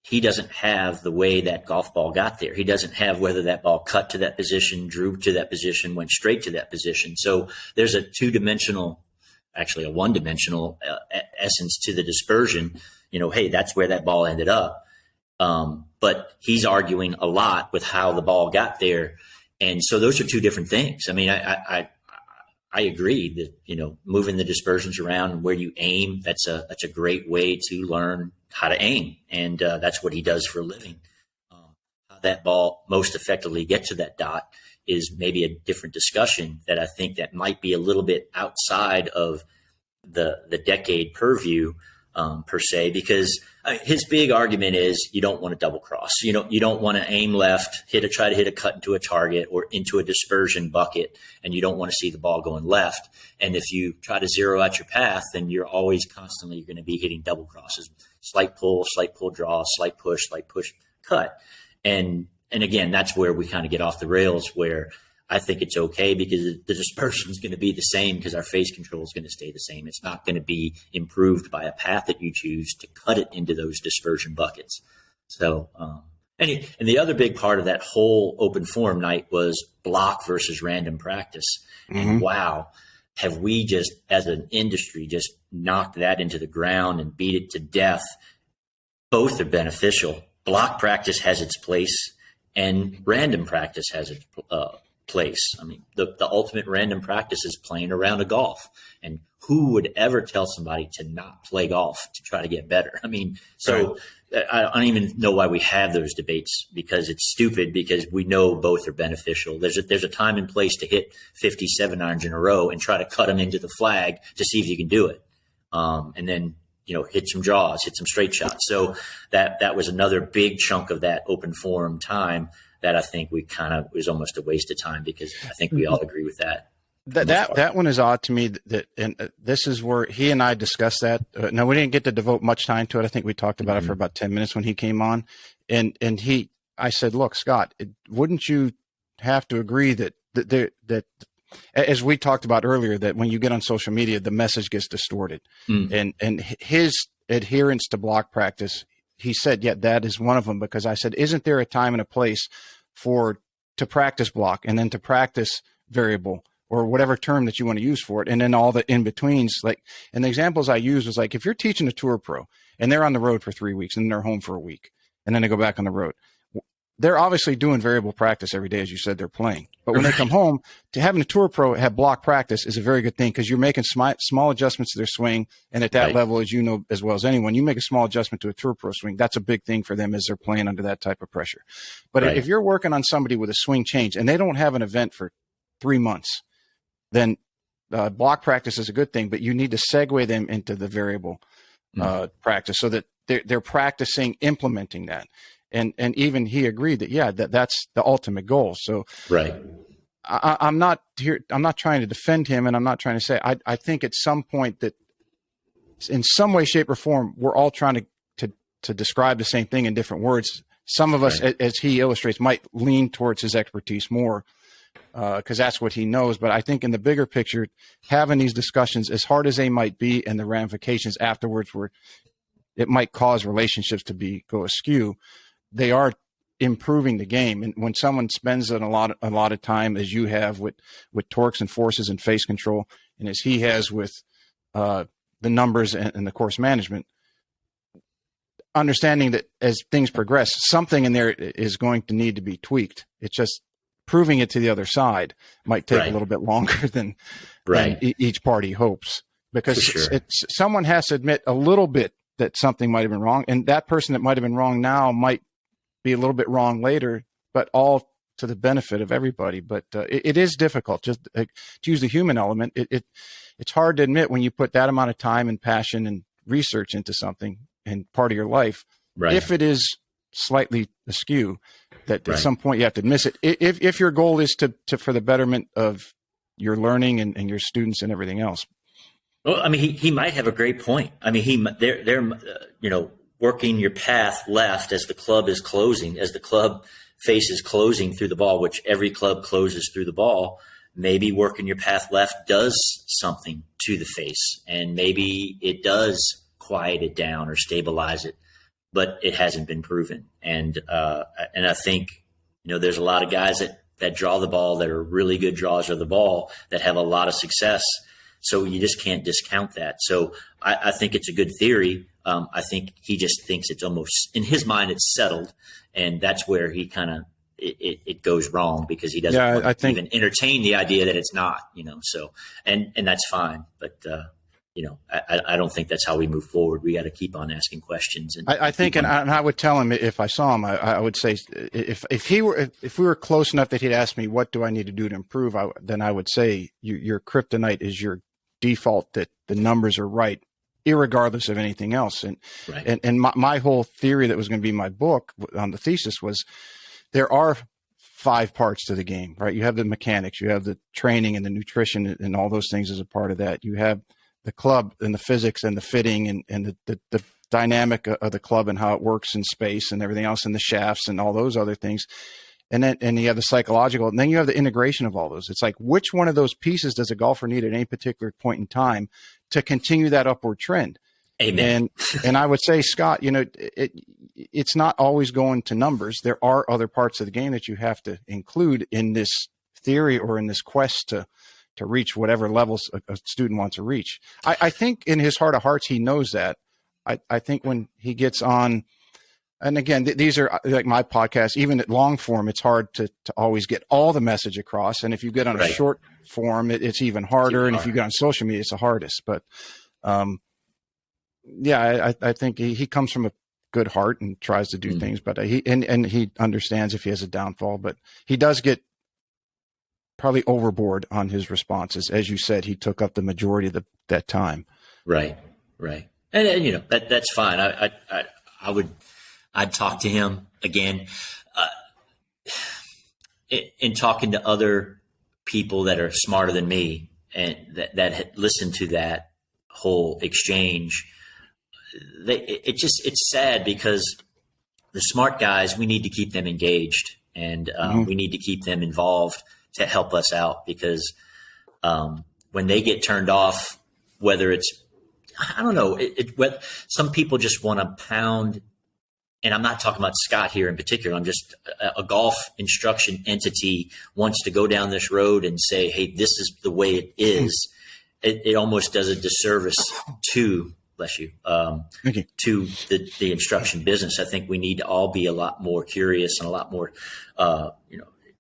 He doesn't have the way that golf ball got there. He doesn't have whether that ball cut to that position, drew to that position, went straight to that position. So there's a actually a one-dimensional essence to the dispersion. Hey, that's where that ball ended up. But he's arguing a lot with how the ball got there. And so those are two different things. I mean, I agree that, moving the dispersions around and where you aim, that's a great way to learn how to aim. And that's what he does for a living. How that ball most effectively gets to that dot is maybe a different discussion that I think that might be a little bit outside of the decade purview, per se, because his big argument is you don't want to double cross. You don't want to aim left, try to hit a cut into a target or into a dispersion bucket, and you don't want to see the ball going left. And if you try to zero out your path, then you're always constantly going to be hitting double crosses, slight pull draw, slight push, cut. And again, that's where we kind of get off the rails, where I think it's okay because the dispersion is going to be the same because our phase control is going to stay the same. It's not going to be improved by a path that you choose to cut it into those dispersion buckets. So, and the other big part of that whole open forum night was block versus random practice. And wow, have we just, as an industry, just knocked that into the ground and beat it to death? Both are beneficial. Block practice has its place, and random practice has its place. I mean, the ultimate random practice is playing a round of golf. And who would ever tell somebody to not play golf to try to get better? I mean, so I don't even know why we have those debates, because it's stupid, because we know both are beneficial. There's a time and place to hit 57 irons in a row and try to cut them into the flag to see if you can do it. And then, hit some draws, hit some straight shots. So that was another big chunk of that open forum time that I think we kind of was almost a waste of time, because I think we all agree with that. That one is odd to me, and this is where he and I discussed that. No, we didn't get to devote much time to it. I think we talked about it for about 10 minutes when he came on, and I said, look, Scott, wouldn't you have to agree that as we talked about earlier, that when you get on social media, the message gets distorted, and his adherence to block practice, he said, yeah, that is one of them, because I said, isn't there a time and a place to practice block and then to practice variable, or whatever term that you want to use for it, and then all the in-betweens? And the examples I used was like, if you're teaching a tour pro and they're on the road for 3 weeks and they're home for a week and then they go back on the road, they're obviously doing variable practice every day, as you said, they're playing. But when they come home, to having a tour pro have block practice is a very good thing, because you're making small adjustments to their swing. And at that level, as you know as well as anyone, you make a small adjustment to a tour pro swing. That's a big thing for them as they're playing under that type of pressure. But if you're working on somebody with a swing change and they don't have an event for 3 months, then block practice is a good thing, but you need to segue them into the variable practice so that they're practicing implementing that. And even he agreed that, that's the ultimate goal. So I'm not trying to defend him, and I'm not trying to say, I think at some point that in some way, shape, or form, we're all trying to describe the same thing in different words. Some of us, as he illustrates, might lean towards his expertise more, because that's what he knows. But I think in the bigger picture, having these discussions, as hard as they might be, and the ramifications afterwards where it might cause relationships to go askew, they are improving the game. And when someone spends a lot of time, as you have with torques and forces and face control, and as he has with the numbers and the course management, understanding that as things progress, something in there is going to need to be tweaked. It's just proving it to the other side might take a little bit longer than each party hopes, because someone has to admit a little bit that something might have been wrong, and that person that might have been wrong now might be a little bit wrong later, but all to the benefit of everybody. But it is difficult, just to use the human element. It's hard to admit when you put that amount of time and passion and research into something and part of your life, if it is slightly askew, that at some point you have to miss it. If your goal is to for the betterment of your learning and your students and everything else. Well, I mean, he might have a great point. I mean, they're working your path left as the club is closing, as the club face is closing through the ball, which every club closes through the ball. Maybe working your path left does something to the face, and maybe it does quiet it down or stabilize it, but it hasn't been proven. And I think, there's a lot of guys that draw the ball, that are really good drawers of the ball, that have a lot of success. So you just can't discount that. So I think it's a good theory. I think he just thinks it's almost, in his mind, it's settled. And that's where he kind of, it goes wrong, because he doesn't even entertain the idea that it's not, so, and that's fine. But, I don't think that's how we move forward. We got to keep on asking questions. And I think, and I would tell him, if I saw him, I would say, if we were close enough that he'd ask me, what do I need to do to improve? Then I would say your kryptonite is your default, that the numbers are right, irregardless of anything else. And my whole theory that was going to be my book on the thesis was, there are 5 parts to the game, right? You have the mechanics, you have the training and the nutrition and all those things as a part of that. You have the club and the physics and the fitting and the dynamic of the club and how it works in space and everything else, and the shafts and all those other things. And you have the psychological, and then you have the integration of all those. It's like, which one of those pieces does a golfer need at any particular point in time to continue that upward trend? Amen. And I would say, Scott, it's not always going to numbers. There are other parts of the game that you have to include in this theory or in this quest to reach whatever levels a student wants to reach. I think in his heart of hearts, he knows that. I think when he gets on, and again, these are like my podcast, even at long form, it's hard to always get all the message across. And if you get on a short form, it's even harder. And if you get on social media, it's the hardest. But yeah, I think he comes from a good heart and tries to do things, but he understands if he has a downfall, but he does get probably overboard on his responses. As you said, he took up the majority of that time. Right. And you know, that's fine. I'd talk to him again, in talking to other people that are smarter than me and that had listened to that whole exchange. It's sad because the smart guys, we need to keep them engaged, and we need to keep them involved to help us out, because when they get turned off, whether it's, I don't know, some people just want to pound, and I'm not talking about Scott here in particular. I'm just a golf instruction entity wants to go down this road and say, hey, this is the way it is. It almost does a disservice to, bless you, to the instruction business. I think we need to all be a lot more curious and a lot more,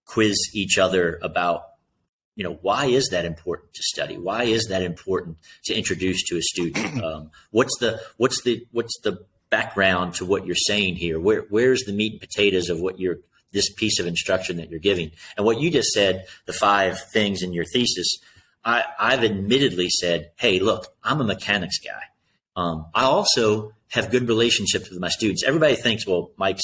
quiz each other about, why is that important to study? Why is that important to introduce to a student? What's the background to what you're saying here? Where's the meat and potatoes of this piece of instruction that you're giving? And what you just said, the 5 things in your thesis, I've admittedly said, hey, look, I'm a mechanics guy. I also have good relationships with my students. Everybody thinks, well, Mike's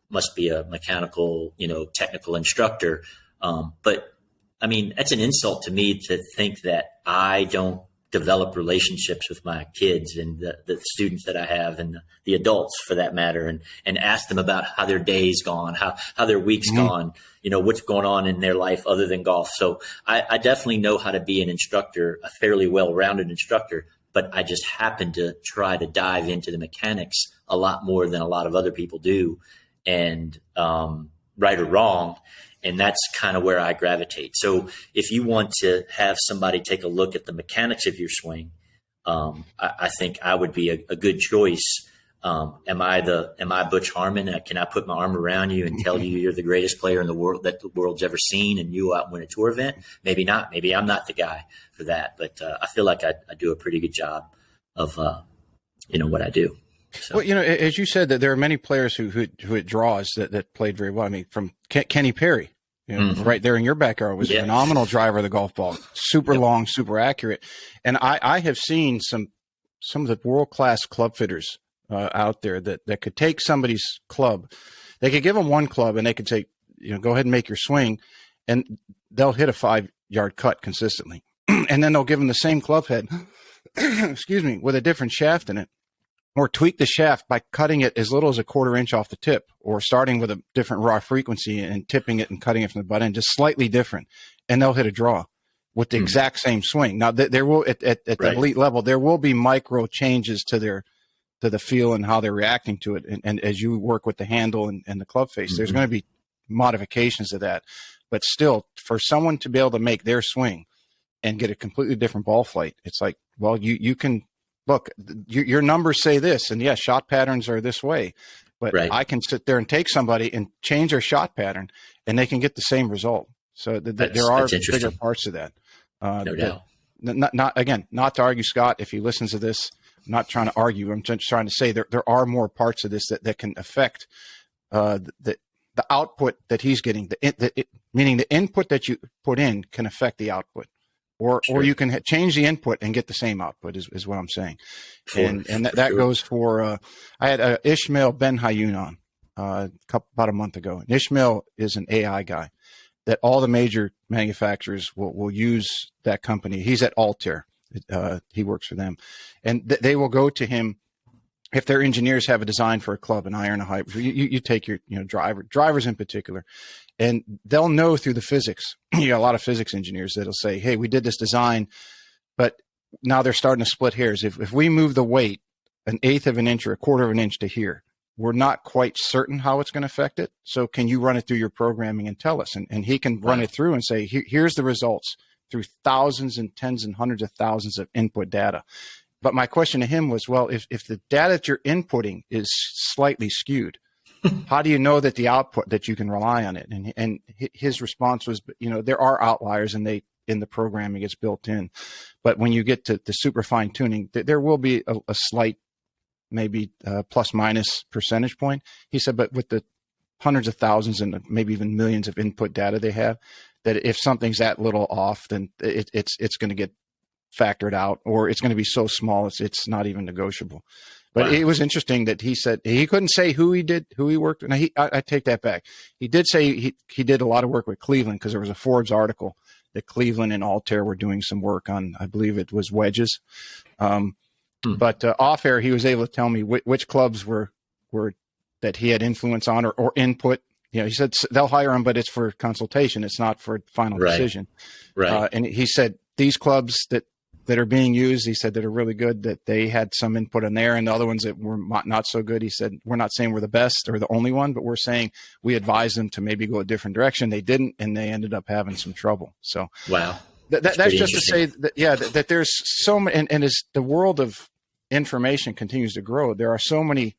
must be a mechanical, technical instructor. But I mean, that's an insult to me to think that I don't develop relationships with my kids and the students that I have, and the adults for that matter, and ask them about how their day's gone, how their week's gone, what's going on in their life other than golf. So I definitely know how to be an instructor, a fairly well-rounded instructor, but I just happen to try to dive into the mechanics a lot more than a lot of other people do, and right or wrong. And that's kind of where I gravitate. So if you want to have somebody take a look at the mechanics of your swing, I think I would be a good choice. Am I Butch Harmon? Can I put my arm around you and tell you you're the greatest player in the world that the world's ever seen, and you out and win a tour event? Maybe not. Maybe I'm not the guy for that. But I feel like I do a pretty good job of what I do. So. Well, as you said, that there are many players who hit draws that played very well. I mean, from Kenny Perry, right there in your backyard, was a phenomenal driver of the golf ball, super long, super accurate. And I have seen some of the world-class club fitters out there that could take somebody's club. They could give them one club and they could say, go ahead and make your swing, and they'll hit a 5-yard cut consistently. And then they'll give them the same club head, excuse me, with a different shaft in it, or tweak the shaft by cutting it as little as a 1/4 inch off the tip, or starting with a different raw frequency and tipping it and cutting it from the butt end, just slightly different. And they'll hit a draw with the exact same swing. Now, there will, at the elite level, there will be micro changes to the feel and how they're reacting to it. And as you work with the handle and the club face, there's going to be modifications of that. But still, for someone to be able to make their swing and get a completely different ball flight, it's like, well, you can look, your numbers say this, and yes, shot patterns are this way, but I can sit there and take somebody and change their shot pattern, and they can get the same result. So there are bigger parts of that. No doubt. Not to argue, Scott, if he listens to this, I'm not trying to argue. I'm just trying to say there are more parts of this that can affect the output that he's getting. Meaning the input that you put in can affect the output. Or you can change the input and get the same output is what I'm saying. And that goes for, I had Ishmael Ben Hayoun on about a month ago. And Ishmael is an AI guy that all the major manufacturers will use that company. He's at Altair. He works for them. And they will go to him if their engineers have a design for a club, an iron, a hybrid. You take your drivers in particular, and they'll know through the physics. You got a lot of physics engineers that'll say, hey, we did this design, but now they're starting to split hairs. If we move the weight 1/8 of an inch or 1/4 of an inch to here, we're not quite certain how it's going to affect it. So can you run it through your programming and tell us? And he can run it through and say, here's the results. through thousands and tens and hundreds of thousands of input data. But my question to him was, well, if the data that you're inputting is slightly skewed, how do you know that the output, that you can rely on it? And his response was, there are outliers, and in the programming it's built in. But when you get to the super fine tuning, there will be a slight, maybe plus minus percentage point. He said, but with the hundreds of thousands and maybe even millions of input data they have, that if something's that little off, then it's going to get factored out, or it's going to be so small it's not even negotiable. But wow. It was interesting that he said he couldn't say who he worked with. I take that back. He did say he did a lot of work with Cleveland, because there was a Forbes article that Cleveland and Altair were doing some work on. I believe it was wedges. But off air, he was able to tell me which clubs were that he had influence on or input. He said they'll hire him, but it's for consultation. It's not for final decision. Right. And he said these clubs that are being used, he said, that are really good, that they had some input in there, and the other ones that were not so good, he said, we're not saying we're the best or the only one, but we're saying we advised them to maybe go a different direction. They didn't, and they ended up having some trouble. So wow, that's just to say that, that there's so many, and as the world of information continues to grow, there are so many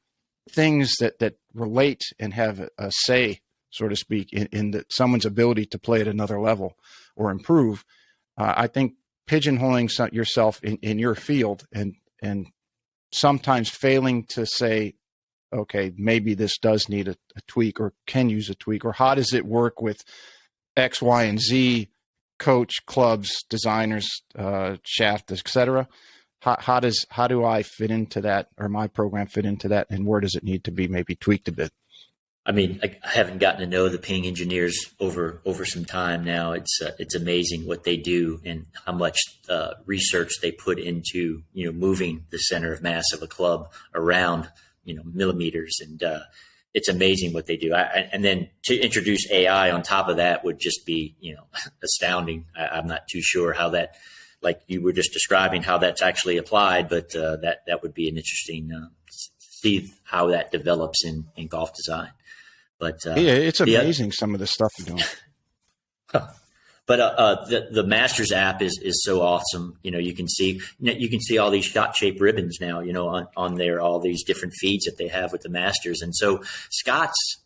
things that relate and have a say, so to speak, in someone's ability to play at another level or improve. I think pigeonholing yourself in your field and sometimes failing to say, okay, maybe this does need a tweak, or can use a tweak, or how does it work with X, Y, and Z, coach, clubs, designers, shaft, etc. How do I fit into that, or my program fit into that, and where does it need to be maybe tweaked a bit? I mean, I haven't gotten to know the ping engineers over some time now. It's amazing what they do and how much research they put into moving the center of mass of a club around millimeters, and it's amazing what they do. And then to introduce AI on top of that would just be astounding. I'm not too sure how that, like you were just describing, how that's actually applied, but that would be an interesting see how that develops in golf design. But it's amazing some of the stuff you're doing. But the Masters app is so awesome. You can see all these shot shaped ribbons now. On there, all these different feeds that they have with the Masters. And so Scott's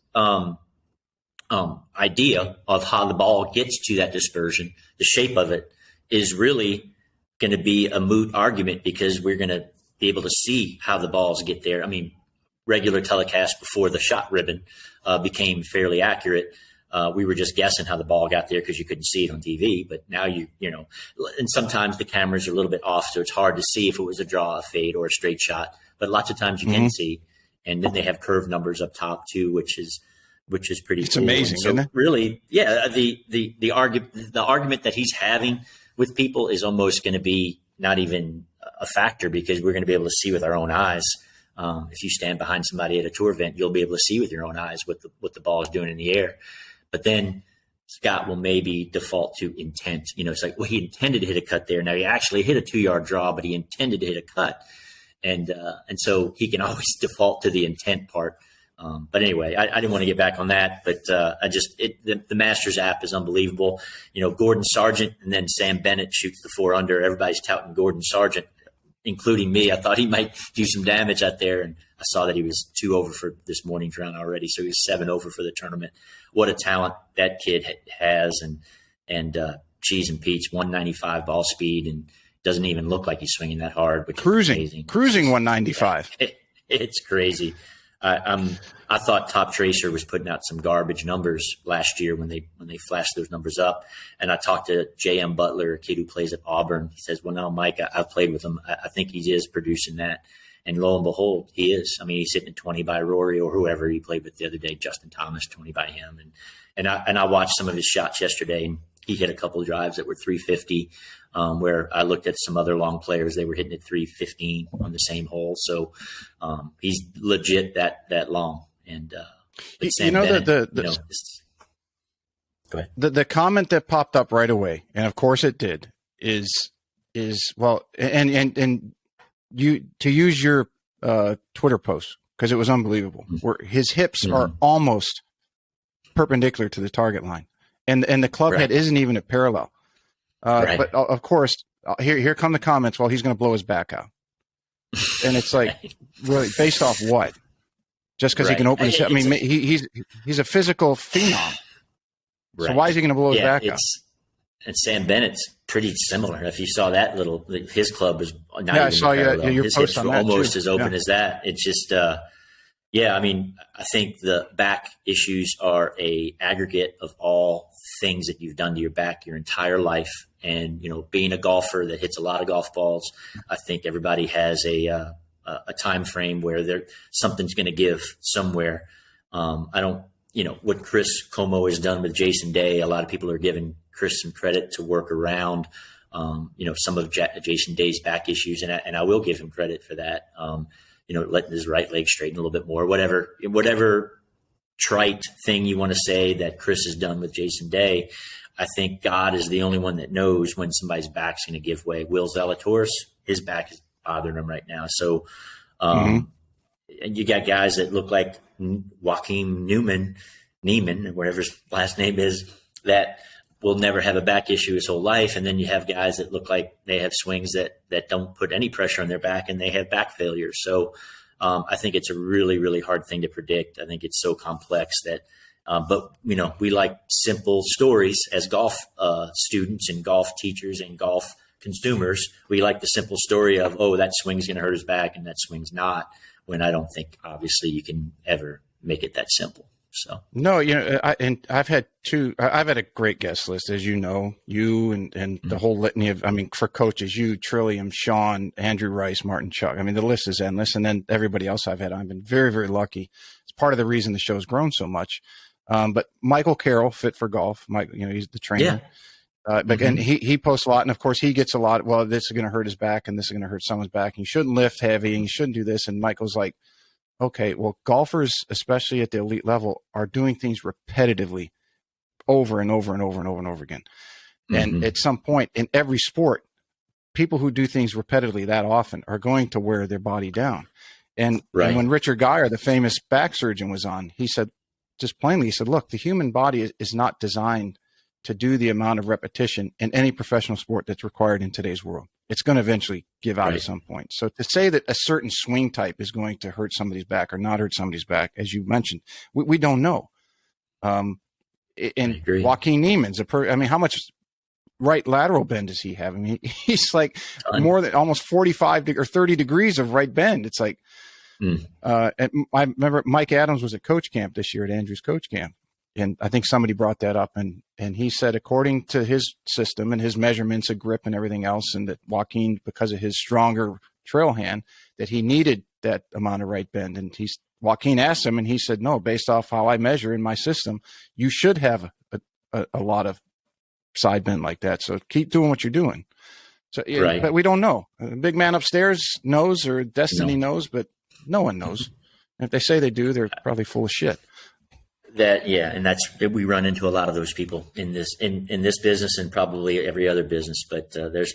idea of how the ball gets to that dispersion, the shape of it, is really going to be a moot argument, because we're going to be able to see how the balls get there. I mean, regular telecast before the shot ribbon became fairly accurate. We were just guessing how the ball got there because you couldn't see it on TV. But now and sometimes the cameras are a little bit off, so it's hard to see if it was a draw, a fade, or a straight shot. But lots of times you can see, and then they have curve numbers up top too, which is pretty. It's cool. amazing, so isn't it? Really, yeah. The argument that he's having with people is almost going to be not even a factor, because we're going to be able to see with our own eyes. If you stand behind somebody at a tour event, you'll be able to see with your own eyes what the ball is doing in the air. But then Scott will maybe default to intent. It's like, well, he intended to hit a cut there. Now he actually hit a 2-yard draw, but he intended to hit a cut. And so he can always default to the intent part. But anyway, I didn't want to get back on that, but the Masters app is unbelievable. Gordon Sargent and then Sam Bennett shoots the 4-under. Everybody's touting Gordon Sargent, including me. I thought he might do some damage out there, and I saw that he was 2 over for this morning's round already, so he's 7 over for the tournament. What a talent that kid has, and cheese and Pete's 195 ball speed, and doesn't even look like he's swinging that hard. Which cruising is amazing. 195. It's crazy. I thought Top Tracer was putting out some garbage numbers last year when they flashed those numbers up. And I talked to J.M. Butler, a kid who plays at Auburn. He says, well, no, Mike, I've played with him. I think he is producing that. And lo and behold, he is. I mean, he's hitting 20 by Rory or whoever he played with the other day, Justin Thomas, 20 by him. And I watched some of his shots yesterday, and he hit a couple of drives that were 350, where I looked at some other long players. They were hitting at 315 on the same hole. So he's legit that long. And the go ahead. The comment that popped up right away, and of course it did, is well, and you to use your Twitter post, because it was unbelievable, where his hips are almost perpendicular to the target line, and the club head isn't even a parallel. Right. But of course, here come the comments. Well, he's going to blow his back out. And it's like, really, based off what? Just because he can open his head? I mean, he's a physical phenom. Right. So why is he going to blow his back out? And Sam Bennett's pretty similar. If you saw that his club was not even I saw your his post hips on were that almost too. as open as that. It's just, I mean, I think the back issues are a aggregate of all things that you've done to your back your entire life. And, being a golfer that hits a lot of golf balls, I think everybody has a time frame where something's going to give somewhere. I don't, what Chris Como has done with Jason Day, a lot of people are giving Chris some credit to work around, some of Jason Day's back issues. And I will give him credit for that. Letting his right leg straighten a little bit more, whatever trite thing you want to say that Chris has done with Jason Day. I think God is the only one that knows when somebody's back's going to give way. Will Zalatoris, his back is bothering him right now. So, and you got guys that look like Joaquin Neiman, whatever his last name is, that will never have a back issue his whole life. And then you have guys that look like they have swings that don't put any pressure on their back and they have back failure. So I think it's a really, really hard thing to predict. I think it's so complex that, but we like simple stories as golf students and golf teachers and golf consumers. We like the simple story of, oh, that swing's going to hurt his back and that swing's not, when I don't think obviously you can ever make it that simple. So no, I've had a great guest list, as you know, you and the whole litany of, for coaches, you, Trillium, Sean, Andrew Rice, Martin Chuck. The list is endless. And then everybody else I've had, I've been very, very lucky. It's part of the reason the show's grown so much. But Michael Carroll, Fit for Golf, Mike, he's the trainer. Yeah. And he posts a lot, and of course he gets a lot. Well, this is going to hurt his back, and this is going to hurt someone's back. And you shouldn't lift heavy, and you shouldn't do this. And Michael's like, okay, well, golfers, especially at the elite level, are doing things repetitively over and over and over and over and over again. And at some point in every sport, people who do things repetitively that often are going to wear their body down. And when Richard Geyer, the famous back surgeon, was on, he said, just plainly, he said, look, the human body is not designed to do the amount of repetition in any professional sport that's required in today's world. It's going to eventually give out at some point. So to say that a certain swing type is going to hurt somebody's back or not hurt somebody's back, as you mentioned, we don't know. And Joaquin Neiman's how much right lateral bend does he have? He's like more than almost 45 or 30 degrees of right bend. It's like, and I remember Mike Adams was at coach camp this year, at Andrew's coach camp. And I think somebody brought that up, and he said, according to his system and his measurements of grip and everything else, and that Joaquin, because of his stronger trail hand, that he needed that amount of right bend. And Joaquin asked him, and he said, no, based off how I measure in my system, you should have a lot of side bend like that. So keep doing what you're doing. So, but we don't know. The big man upstairs knows, or Destiny knows, but no one knows. And if they say they do, they're probably full of shit. And we run into a lot of those people in this business and probably every other business. But there's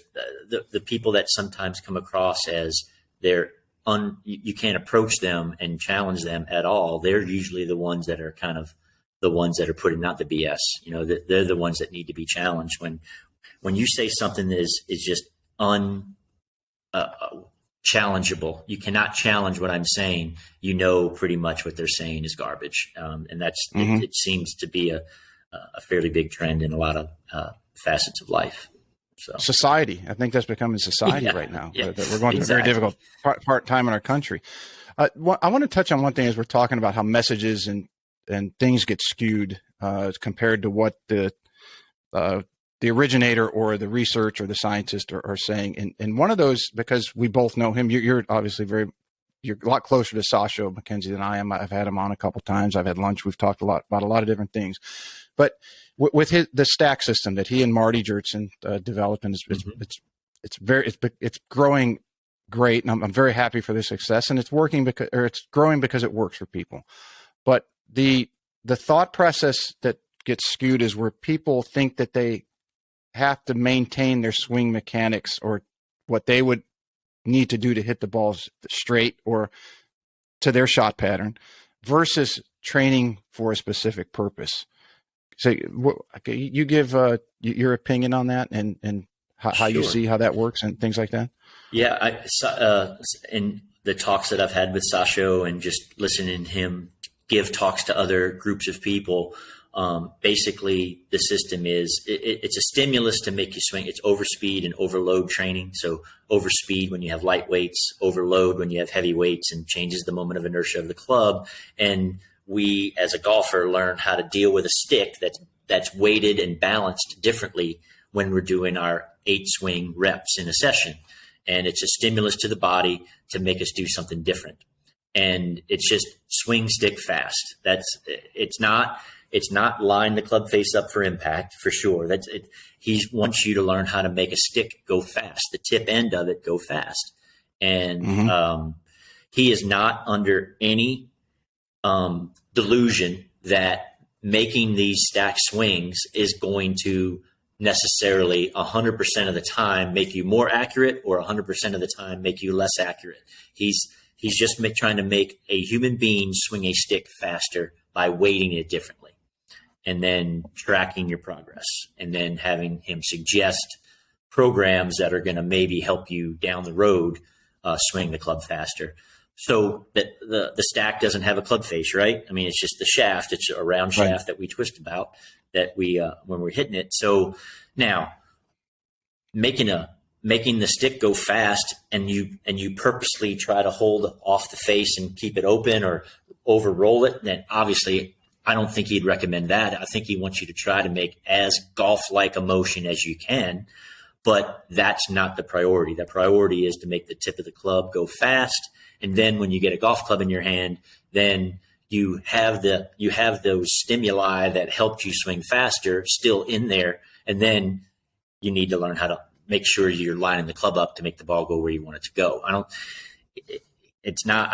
the people that sometimes come across as you can't approach them and challenge them at all. They're usually the ones that are kind of the ones that are putting out the BS. They're the ones that need to be challenged. When you say something that is just challengeable, you cannot challenge what I'm saying. Pretty much what they're saying is garbage, and that's it seems to be a fairly big trend in a lot of facets of life. So society, I think that's becoming society right now. That we're going through a very difficult part time in our country. I want to touch on one thing as we're talking about how messages and things get skewed compared to what the originator or the research or the scientist are saying. And one of those, because we both know him, you're obviously you're a lot closer to Sasha McKenzie than I am. I've had him on a couple times. I've had lunch. We've talked a lot about a lot of different things, but with the stack system that he and Marty Jertson developed, and it's growing great. And I'm very happy for the success, and it's growing because it works for people. But the thought process that gets skewed is where people think that they have to maintain their swing mechanics or what they would need to do to hit the balls straight or to their shot pattern versus training for a specific purpose. So you give your opinion on that and how you see how that works and things like that? Yeah, in the talks that I've had with Sasho and just listening to him give talks to other groups of people, basically the system is it's a stimulus to make you swing. It's overspeed and overload training. So overspeed when you have light weights, overload when you have heavy weights, and changes the moment of inertia of the club. And we, as a golfer, learn how to deal with a stick that's weighted and balanced differently when we're doing our 8 swing reps in a session. And it's a stimulus to the body to make us do something different. And it's just swing stick fast. It's not line the club face up for impact, for sure. He wants you to learn how to make a stick go fast, the tip end of it go fast. And he is not under any delusion that making these stacked swings is going to necessarily 100% of the time make you more accurate or 100% of the time make you less accurate. He's just trying to make a human being swing a stick faster by weighting it differently, and then tracking your progress, and then having him suggest programs that are going to maybe help you down the road swing the club faster. So that the stack doesn't have a club face, right? I mean, it's just the shaft. It's a round shaft that we twist about that we when we're hitting it. So now making the stick go fast, and you purposely try to hold off the face and keep it open or over roll it, then obviously I don't think he'd recommend that. I think he wants you to try to make as golf-like a motion as you can, but that's not the priority. The priority is to make the tip of the club go fast. And then when you get a golf club in your hand, then you have those stimuli that helped you swing faster still in there. And then you need to learn how to make sure you're lining the club up to make the ball go where you want it to go. I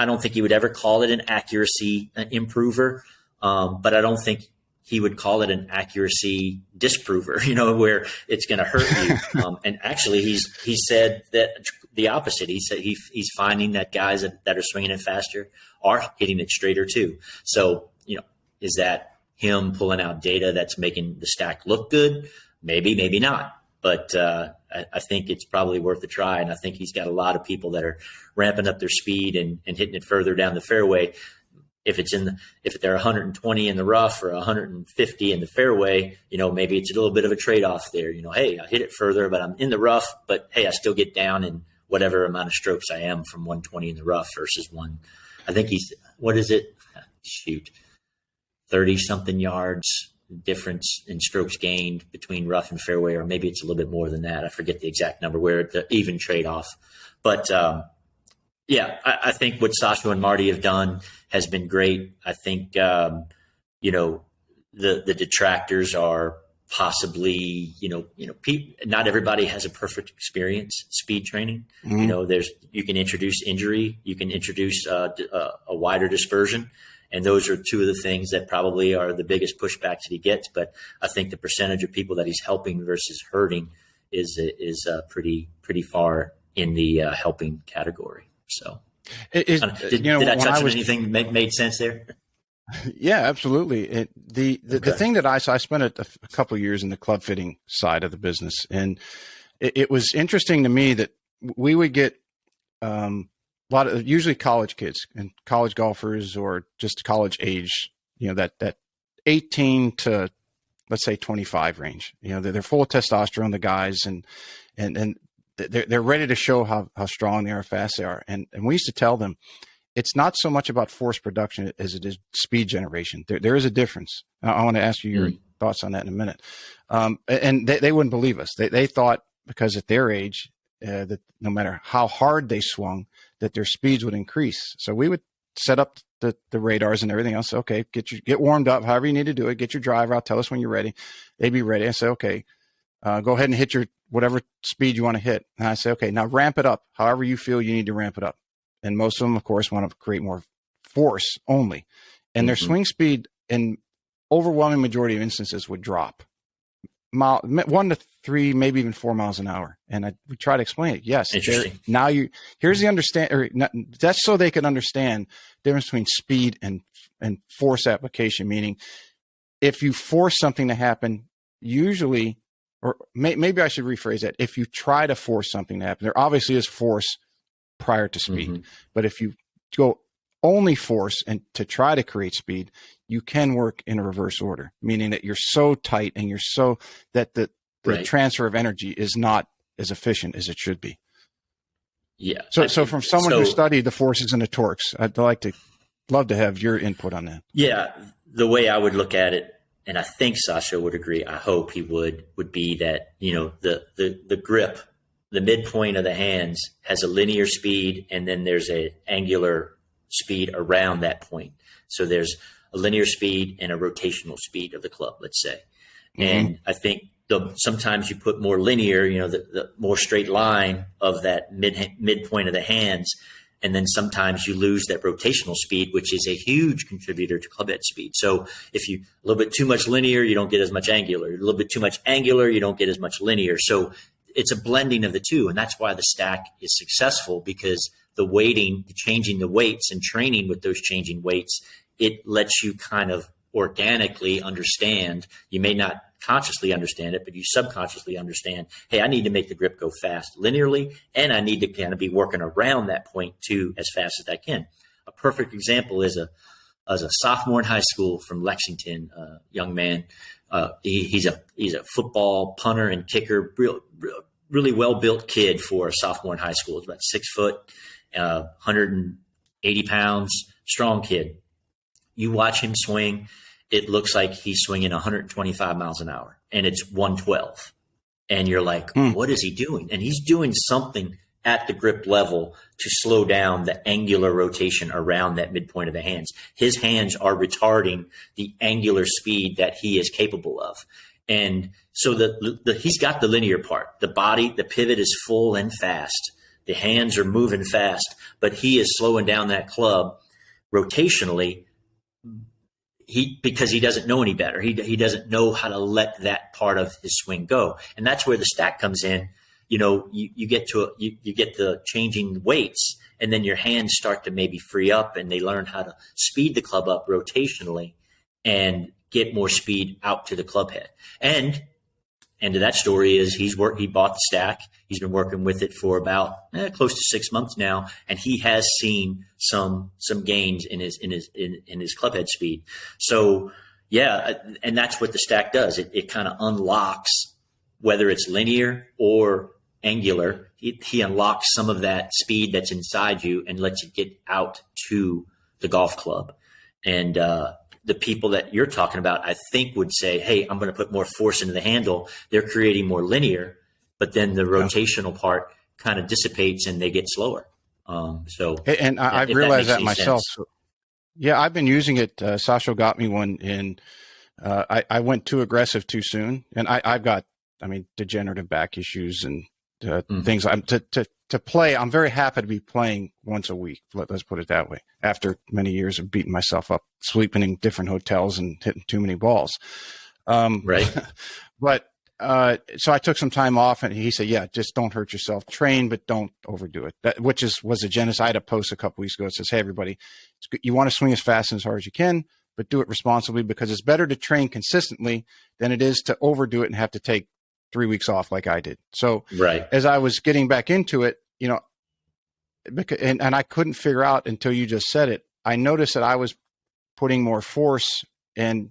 don't think he would ever call it an accuracy improver. But I don't think he would call it an accuracy disprover, where it's going to hurt you. And actually he said that the opposite. He said he's finding that guys that are swinging it faster are hitting it straighter too. So, is that him pulling out data that's making the stack look good? Maybe, maybe not. But I think it's probably worth a try. And I think he's got a lot of people that are ramping up their speed and hitting it further down the fairway. If they're 120 in the rough or 150 in the fairway, maybe it's a little bit of a trade-off there. Hey, I hit it further, but I'm in the rough, but hey, I still get down in whatever amount of strokes I am from 120 in the rough versus I think what is it? Shoot, 30 something yards difference in strokes gained between rough and fairway, or maybe it's a little bit more than that. I forget the exact number where it's an even trade-off, but, yeah, I think what Sasha and Marty have done has been great. I think, the detractors are possibly, not everybody has a perfect experience speed training. Mm-hmm. You can introduce injury, you can introduce a wider dispersion. And those are two of the things that probably are the biggest pushbacks that he gets. But I think the percentage of people that he's helping versus hurting is pretty far in the helping category. So, did I touch on anything that made sense there? Yeah, absolutely. The thing that I spent a couple of years in the club fitting side of the business, and it was interesting to me that we would get a lot of usually college kids and college golfers or just college age, that 18 to let's say 25 range. They're full of testosterone, the guys, and they're ready to show how strong they are, fast they are. And we used to tell them it's not so much about force production as it is speed generation. There is a difference. I want to ask you your thoughts on that in a minute. And they wouldn't believe us. They thought because at their age that no matter how hard they swung, that their speeds would increase. So we would set up the radars and everything else. Okay, get warmed up, however you need to do it. Get your driver out. Tell us when you're ready. They'd be ready. I say, okay. Go ahead and hit your whatever speed you want to hit. And I say, okay, now ramp it up. However you feel you need to ramp it up. And most of them, of course, want to create more force only. And their swing speed in overwhelming majority of instances would drop 1 to 3, maybe even 4 miles an hour. And we try to explain it. Yes. Now here's the that's so they can understand the difference between speed and force application. Meaning if you force something to happen, usually or maybe I should rephrase that. If you try to force something to happen, there obviously is force prior to speed, but if you go only force and to try to create speed, you can work in a reverse order, meaning that you're so tight and you're so that the transfer of energy is not as efficient as it should be. Yeah. So from someone who studied the forces and the torques, I'd love to have your input on that. Yeah. The way I would look at it, and I think Sasha would agree, I hope he would be that, the grip, the midpoint of the hands has a linear speed, and then there's an angular speed around that point. So there's a linear speed and a rotational speed of the club, let's say. And I think sometimes you put more linear, the more straight line of that midpoint of the hands. And then sometimes you lose that rotational speed, which is a huge contributor to club head speed. So if you a little bit too much linear, you don't get as much angular. A little bit too much angular, you don't get as much linear. So it's a blending of the two. And that's why the stack is successful, because the weighting, changing the weights and training with those changing weights, it lets you kind of organically understand. You may not consciously understand it, but you subconsciously understand, hey, I need to make the grip go fast linearly, and I need to kind of be working around that point too as fast as I can. A perfect example is as a sophomore in high school from Lexington, young man. He's a football punter and kicker, really well-built kid for a sophomore in high school. He's about 6 foot, 180 pounds, strong kid. You watch him swing, it looks like he's swinging 125 miles an hour, and it's 112. And you're like, what is he doing? And he's doing something at the grip level to slow down the angular rotation around that midpoint of the hands. His hands are retarding the angular speed that he is capable of. And so he's got the linear part. The body, the pivot is full and fast. The hands are moving fast, but he is slowing down that club rotationally because he doesn't know any better. He doesn't know how to let that part of his swing go. And that's where the stack comes in. You get the changing weights, and then your hands start to maybe free up, and they learn how to speed the club up rotationally and get more speed out to the club head. And end of that story is he bought the stack. He's been working with it for about close to 6 months now, and he has seen some gains in his club head speed. So yeah, and that's what the stack does. It kind of unlocks, whether it's linear or angular, he unlocks some of that speed that's inside you and lets you get out to the golf club. And the people that you're talking about, I think, would say, hey, I'm going to put more force into the handle. They're creating more linear, but then the rotational part kind of dissipates and they get slower. And I've realized that myself. So, yeah, I've been using it. Sasha got me one in, I went too aggressive too soon. And I've got, degenerative back issues and things. To play, I'm very happy to be playing once a week. Let's put it that way. After many years of beating myself up, sleeping in different hotels and hitting too many balls. Right. But so I took some time off, and he said, yeah, just don't hurt yourself. Train, but don't overdo it. Was a genesis. I had a post a couple weeks ago that says, hey, everybody, you want to swing as fast and as hard as you can, but do it responsibly, because it's better to train consistently than it is to overdo it and have to take 3 weeks off like I did. So as I was getting back into it, and I couldn't figure out until you just said it, I noticed that I was putting more force, and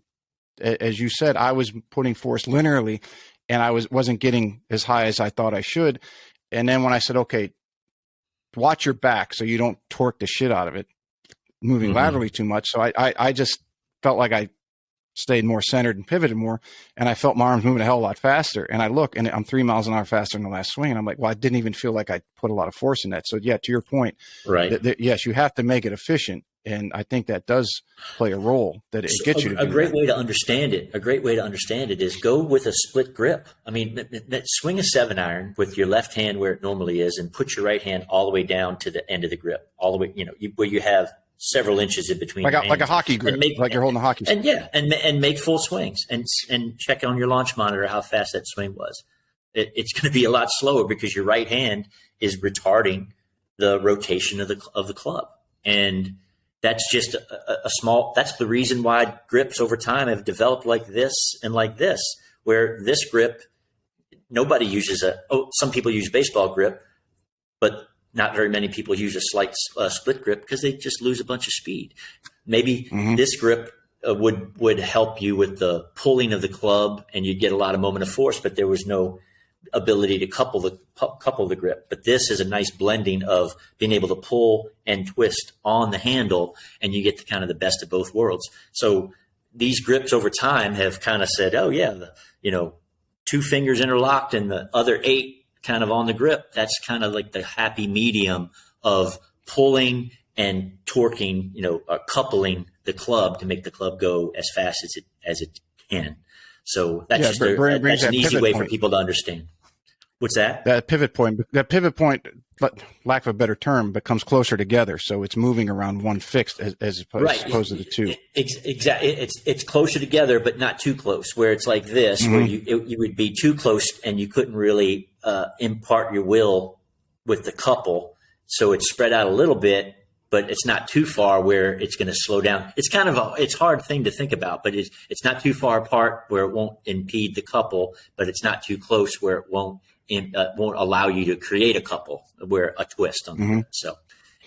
as you said, I was putting force linearly, and I wasn't getting as high as I thought I should. And then when I said, okay, watch your back so you don't torque the shit out of it, moving laterally too much. So I just felt like I stayed more centered and pivoted more, and I felt my arms moving a hell of a lot faster. And I look, and I'm 3 miles an hour faster than the last swing. And I'm like, well, I didn't even feel like I put a lot of force in that. So yeah, to your point, right? Yes, you have to make it efficient, and I think that does play a role. That it gets you to a great way to understand it. A great way to understand it is go with a split grip. Swing a 7-iron with your left hand where it normally is, and put your right hand all the way down to the end of the grip, all the way, where you have several inches in between, like a hockey grip, like you're holding a hockey stick. And make full swings, and check on your launch monitor how fast that swing was. It's going to be a lot slower because your right hand is retarding the rotation of the club, and that's just a small. That's the reason why grips over time have developed like this and like this, where this grip nobody uses some people use baseball grip, but not very many people use a slight split grip because they just lose a bunch of speed. Maybe this grip would help you with the pulling of the club, and you'd get a lot of moment of force, but there was no ability to couple the grip. But this is a nice blending of being able to pull and twist on the handle, and you get the kind of the best of both worlds. So these grips over time have kind of said, oh yeah, 2 fingers interlocked and the other 8 kind of on the grip. That's kind of like the happy medium of pulling and torquing, coupling the club to make the club go as fast as it can. So that's that's an easy way for people to understand. What's that? That pivot point, lack of a better term, becomes closer together. So it's moving around one fixed as opposed to the 2. Exactly. It's closer together, but not too close, where it's like this, where you would be too close and you couldn't really impart your will with the couple. So it's spread out a little bit, but it's not too far where it's going to slow down. It's kind of it's a hard thing to think about, but it's not too far apart where it won't impede the couple, but it's not too close where it won't allow you to create a couple where a twist on the So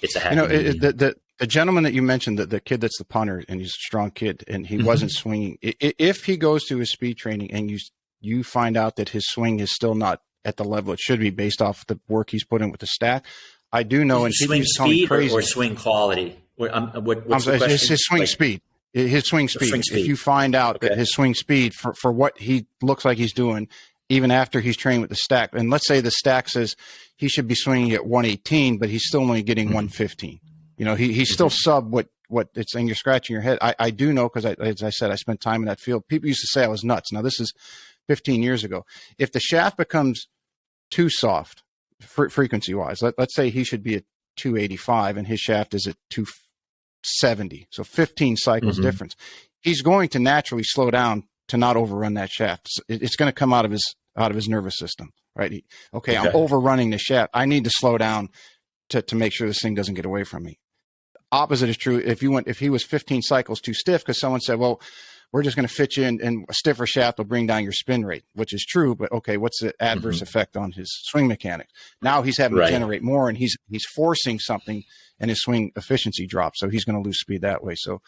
it's a happy the gentleman that you mentioned, the kid that's the punter, and he's a strong kid, and he wasn't swinging. If he goes to his speed training and you find out that his swing is still not at the level it should be based off the work he's put in with the stack, I do know. And swing speed or swing quality? His swing speed. His swing speed. If you find out that his swing speed for what he looks like he's doing, even after he's trained with the stack, and let's say the stack says he should be swinging at 118, but he's still only getting 115. He's still sub what it's, and you're scratching your head. I do know, because as I said, I spent time in that field. People used to say I was nuts. Now this is 15 years ago. If the shaft becomes too soft frequency wise, let's say he should be at 285 and his shaft is at 270. So 15 cycles difference. He's going to naturally slow down to not overrun that shaft. It's going to come out of his nervous system, right? I'm overrunning the shaft. I need to slow down to make sure this thing doesn't get away from me. Opposite is true. If he was 15 cycles too stiff, because someone said, well, we're just going to fit you in, and a stiffer shaft will bring down your spin rate, which is true. But what's the adverse effect on his swing mechanics? Now he's having to generate more, and he's forcing something, and his swing efficiency drops. So he's going to lose speed that way. So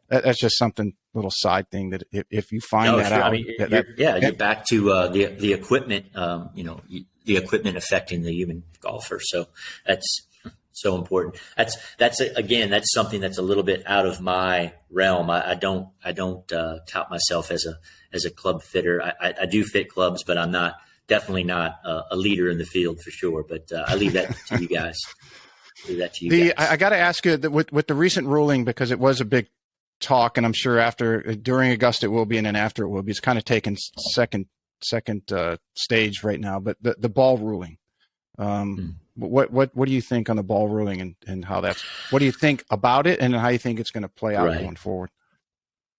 that's just something, little side thing that if you find out, I mean, you're back to the equipment, the equipment affecting the human golfer. So that's so important. That's something that's a little bit out of my realm. I don't tout myself as a club fitter. I do fit clubs, but I'm definitely not a leader in the field for sure. But I leave that to you guys. I got to ask you that with the recent ruling, because it was a big talk, and I'm sure during Augusta it will be, and then after it will be. It's kind of taken second stage right now. But the ball ruling. What do you think on the ball ruling and how what do you think about it and how you think it's going to play out going forward?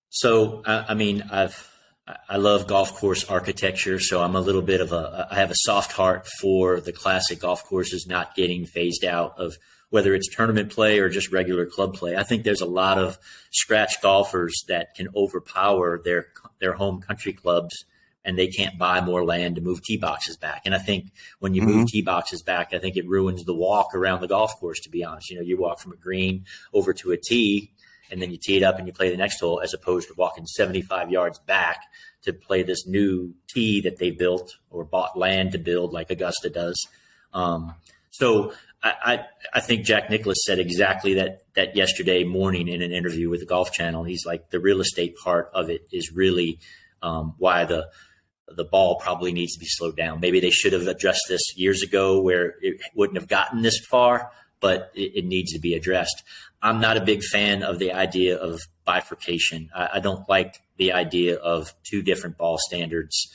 So, I love golf course architecture. So I'm a little bit I have a soft heart for the classic golf courses not getting phased out of whether it's tournament play or just regular club play. I think there's a lot of scratch golfers that can overpower their home country clubs, and they can't buy more land to move tee boxes back. And I think when you move tee boxes back, I think it ruins the walk around the golf course, to be honest. You walk from a green over to a tee, and then you tee it up and you play the next hole, as opposed to walking 75 yards back to play this new tee that they built or bought land to build like Augusta does. So I think Jack Nicklaus said exactly that yesterday morning in an interview with the Golf Channel. He's like, the real estate part of it is really why the ball probably needs to be slowed down. Maybe they should have addressed this years ago where it wouldn't have gotten this far, but it needs to be addressed. I'm not a big fan of the idea of bifurcation. I don't like the idea of 2 different ball standards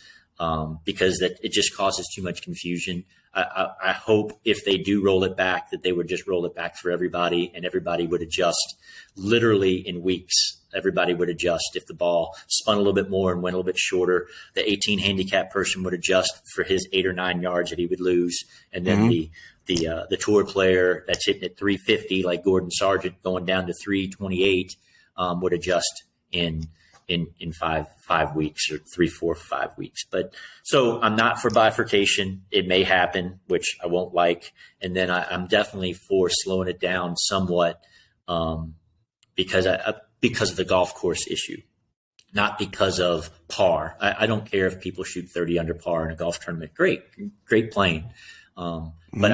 because it just causes too much confusion. I hope if they do roll it back, that they would just roll it back for everybody, and everybody would adjust literally in weeks. Everybody would adjust. If the ball spun a little bit more and went a little bit shorter, the 18 handicap person would adjust for his 8 or 9 yards that he would lose. And then the tour player that's hitting at 350, like Gordon Sargent, going down to 328, would adjust in in 5 weeks or 3, 4, 5 weeks. But so I'm not for bifurcation. It may happen, which I won't like. And then I'm definitely for slowing it down somewhat because of the golf course issue, not because of par. I don't care if people shoot 30 under par in a golf tournament. Great playing. But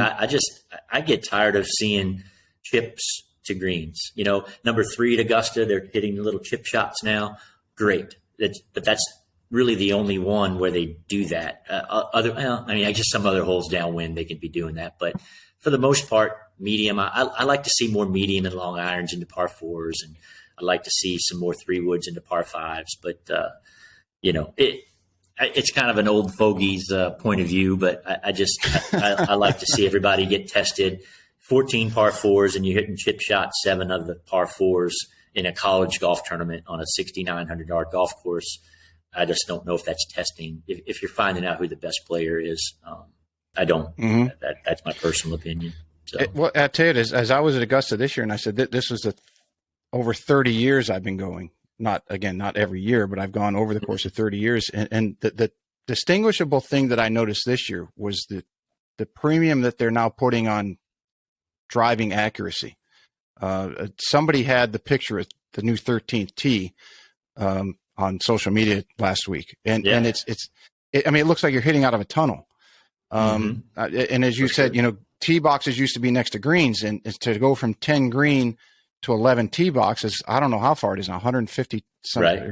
I get tired of seeing chips to greens. You know, number 3 at Augusta, they're hitting the little chip shots now. Great. But that's really the only one where they do that. I guess some other holes downwind, they can be doing that. But for the most part, medium. I like to see more medium and long irons into par 4s, and I like to see some more 3-woods into par 5s. But, it's kind of an old fogey's point of view, but I like to see everybody get tested. 14 par 4s, and you're hitting chip shots 7 of the par 4s in a college golf tournament on a 6,900-yard golf course. I just don't know if that's testing. If you're finding out who the best player is, I don't. That's my personal opinion. So. Well, I tell you, as I was at Augusta this year, and I said this was over 30 years I've been going. Not every year, but I've gone over the course of 30 years. And the distinguishable thing that I noticed this year was the premium that they're now putting on driving accuracy. Somebody had the picture of the new 13th tee on social media last week, and it looks like you're hitting out of a tunnel. And as you said, tee boxes used to be next to greens, and to go from 10 green to 11 tee boxes, I don't know how far it is, 150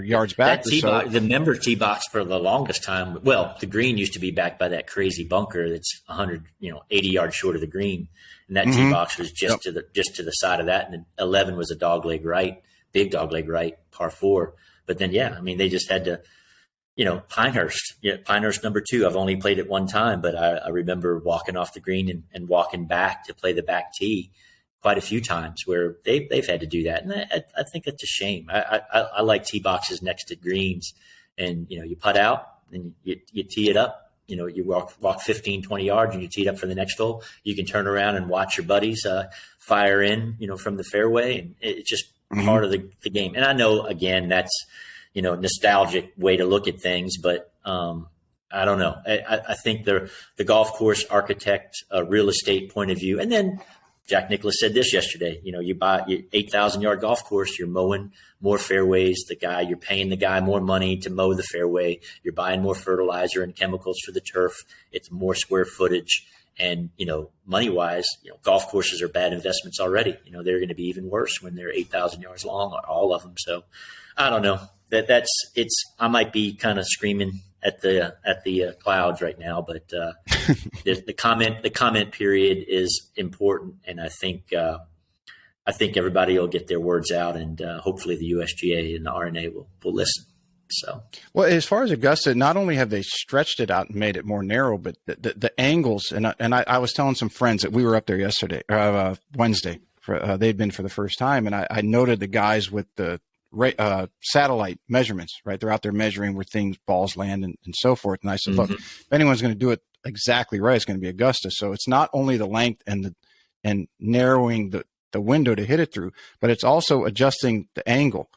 yards back. The member tee box for the longest time. Well, the green used to be backed by that crazy bunker that's 80 yards short of the green, and that tee box was just to the side of that. And then 11 was a big dogleg right, par 4. But then they just had to, Pinehurst. Pinehurst number 2. I've only played it one time, but I remember walking off the green and walking back to play the back tee quite a few times where they've had to do that. And I think that's a shame. I like tee boxes next to greens, and, you putt out and you tee it up, you walk 15, 20 yards and you tee it up for the next hole. You can turn around and watch your buddies fire in, from the fairway, and it's just part of the game. And I know, again, that's, nostalgic way to look at things, but I don't know. I think the golf course architect, real estate point of view, and then Jack Nicklaus said this yesterday. You buy your 8,000-yard golf course, you're mowing more fairways. You're paying the guy more money to mow the fairway. You're buying more fertilizer and chemicals for the turf. It's more square footage. And, money-wise, golf courses are bad investments already. They're going to be even worse when they're 8,000 yards long, all of them. So I don't know. I might be kind of screaming at the clouds right now, but the comment period is important, and I think everybody will get their words out, and hopefully the USGA and the R&A will listen. So, well, as far as Augusta, not only have they stretched it out and made it more narrow, but the angles, and I was telling some friends that we were up there Wednesday. They'd been for the first time, and I noted the guys with the satellite measurements, right? They're out there measuring where balls land and so forth. And I said, look, if anyone's going to do it exactly right, it's going to be Augusta. So it's not only the length and narrowing the window to hit it through, but it's also adjusting the angle.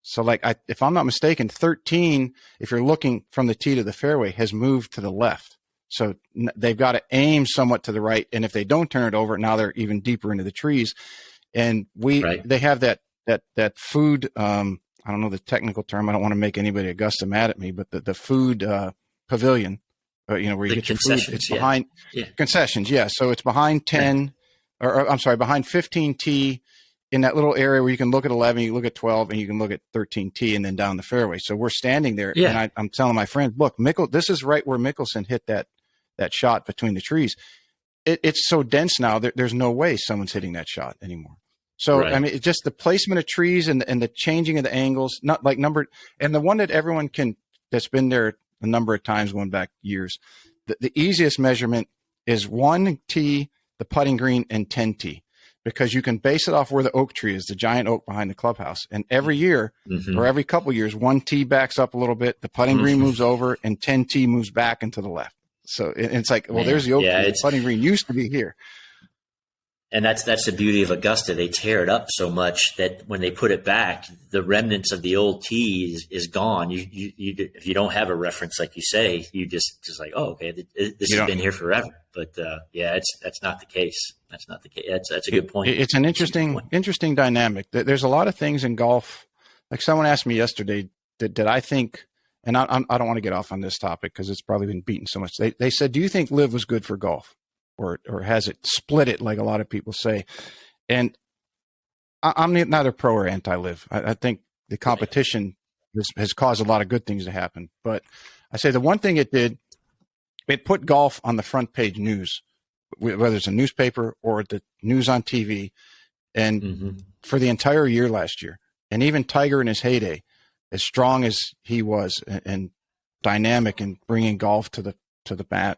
So if I'm not mistaken, 13, if you're looking from the tee to the fairway, has moved to the left. So they've got to aim somewhat to the right. And if they don't turn it over, now they're even deeper into the trees. And they have that food, I don't know the technical term. I don't want to make anybody Augusta mad at me, but the food pavilion, where you get your food, it's behind concessions. Yeah. So it's behind 10, behind 15 tee in that little area where you can look at 11, you look at 12, and you can look at 13 tee and then down the fairway. So we're standing there, and I'm telling my friend, look, this is right where Mickelson hit that shot between the trees. It's so dense now that there's no way someone's hitting that shot anymore. So, it's just the placement of trees and the changing of the angles, not like and the one that everyone that's been there a number of times going back years, the easiest measurement is 1 tee, the putting green, and 10 tee, because you can base it off where the oak tree is, the giant oak behind the clubhouse. And every year or every couple of years, 1 tee backs up a little bit, the putting green moves over, and 10 tee moves back and to the left. So it's like, well, there's the oak tree. The putting green used to be here. And that's the beauty of Augusta. They tear it up so much that when they put it back, the remnants of the old tee is gone. You if you don't have a reference, like you say, you just like, oh, okay, this has been here forever. But that's not the case. That's not the case. That's a good point. It's an interesting dynamic. There's a lot of things in golf. Like someone asked me yesterday, did I think, and I don't want to get off on this topic because it's probably been beaten so much. They said, do you think LIV was good for golf? Or has it split it like a lot of people say? And I'm neither pro or anti-LIV. I think the competition has caused a lot of good things to happen. But I say the one thing it did, it put golf on the front page news, whether it's a newspaper or the news on TV. And for the entire year last year, and even Tiger in his heyday, as strong as he was and dynamic in bringing golf to the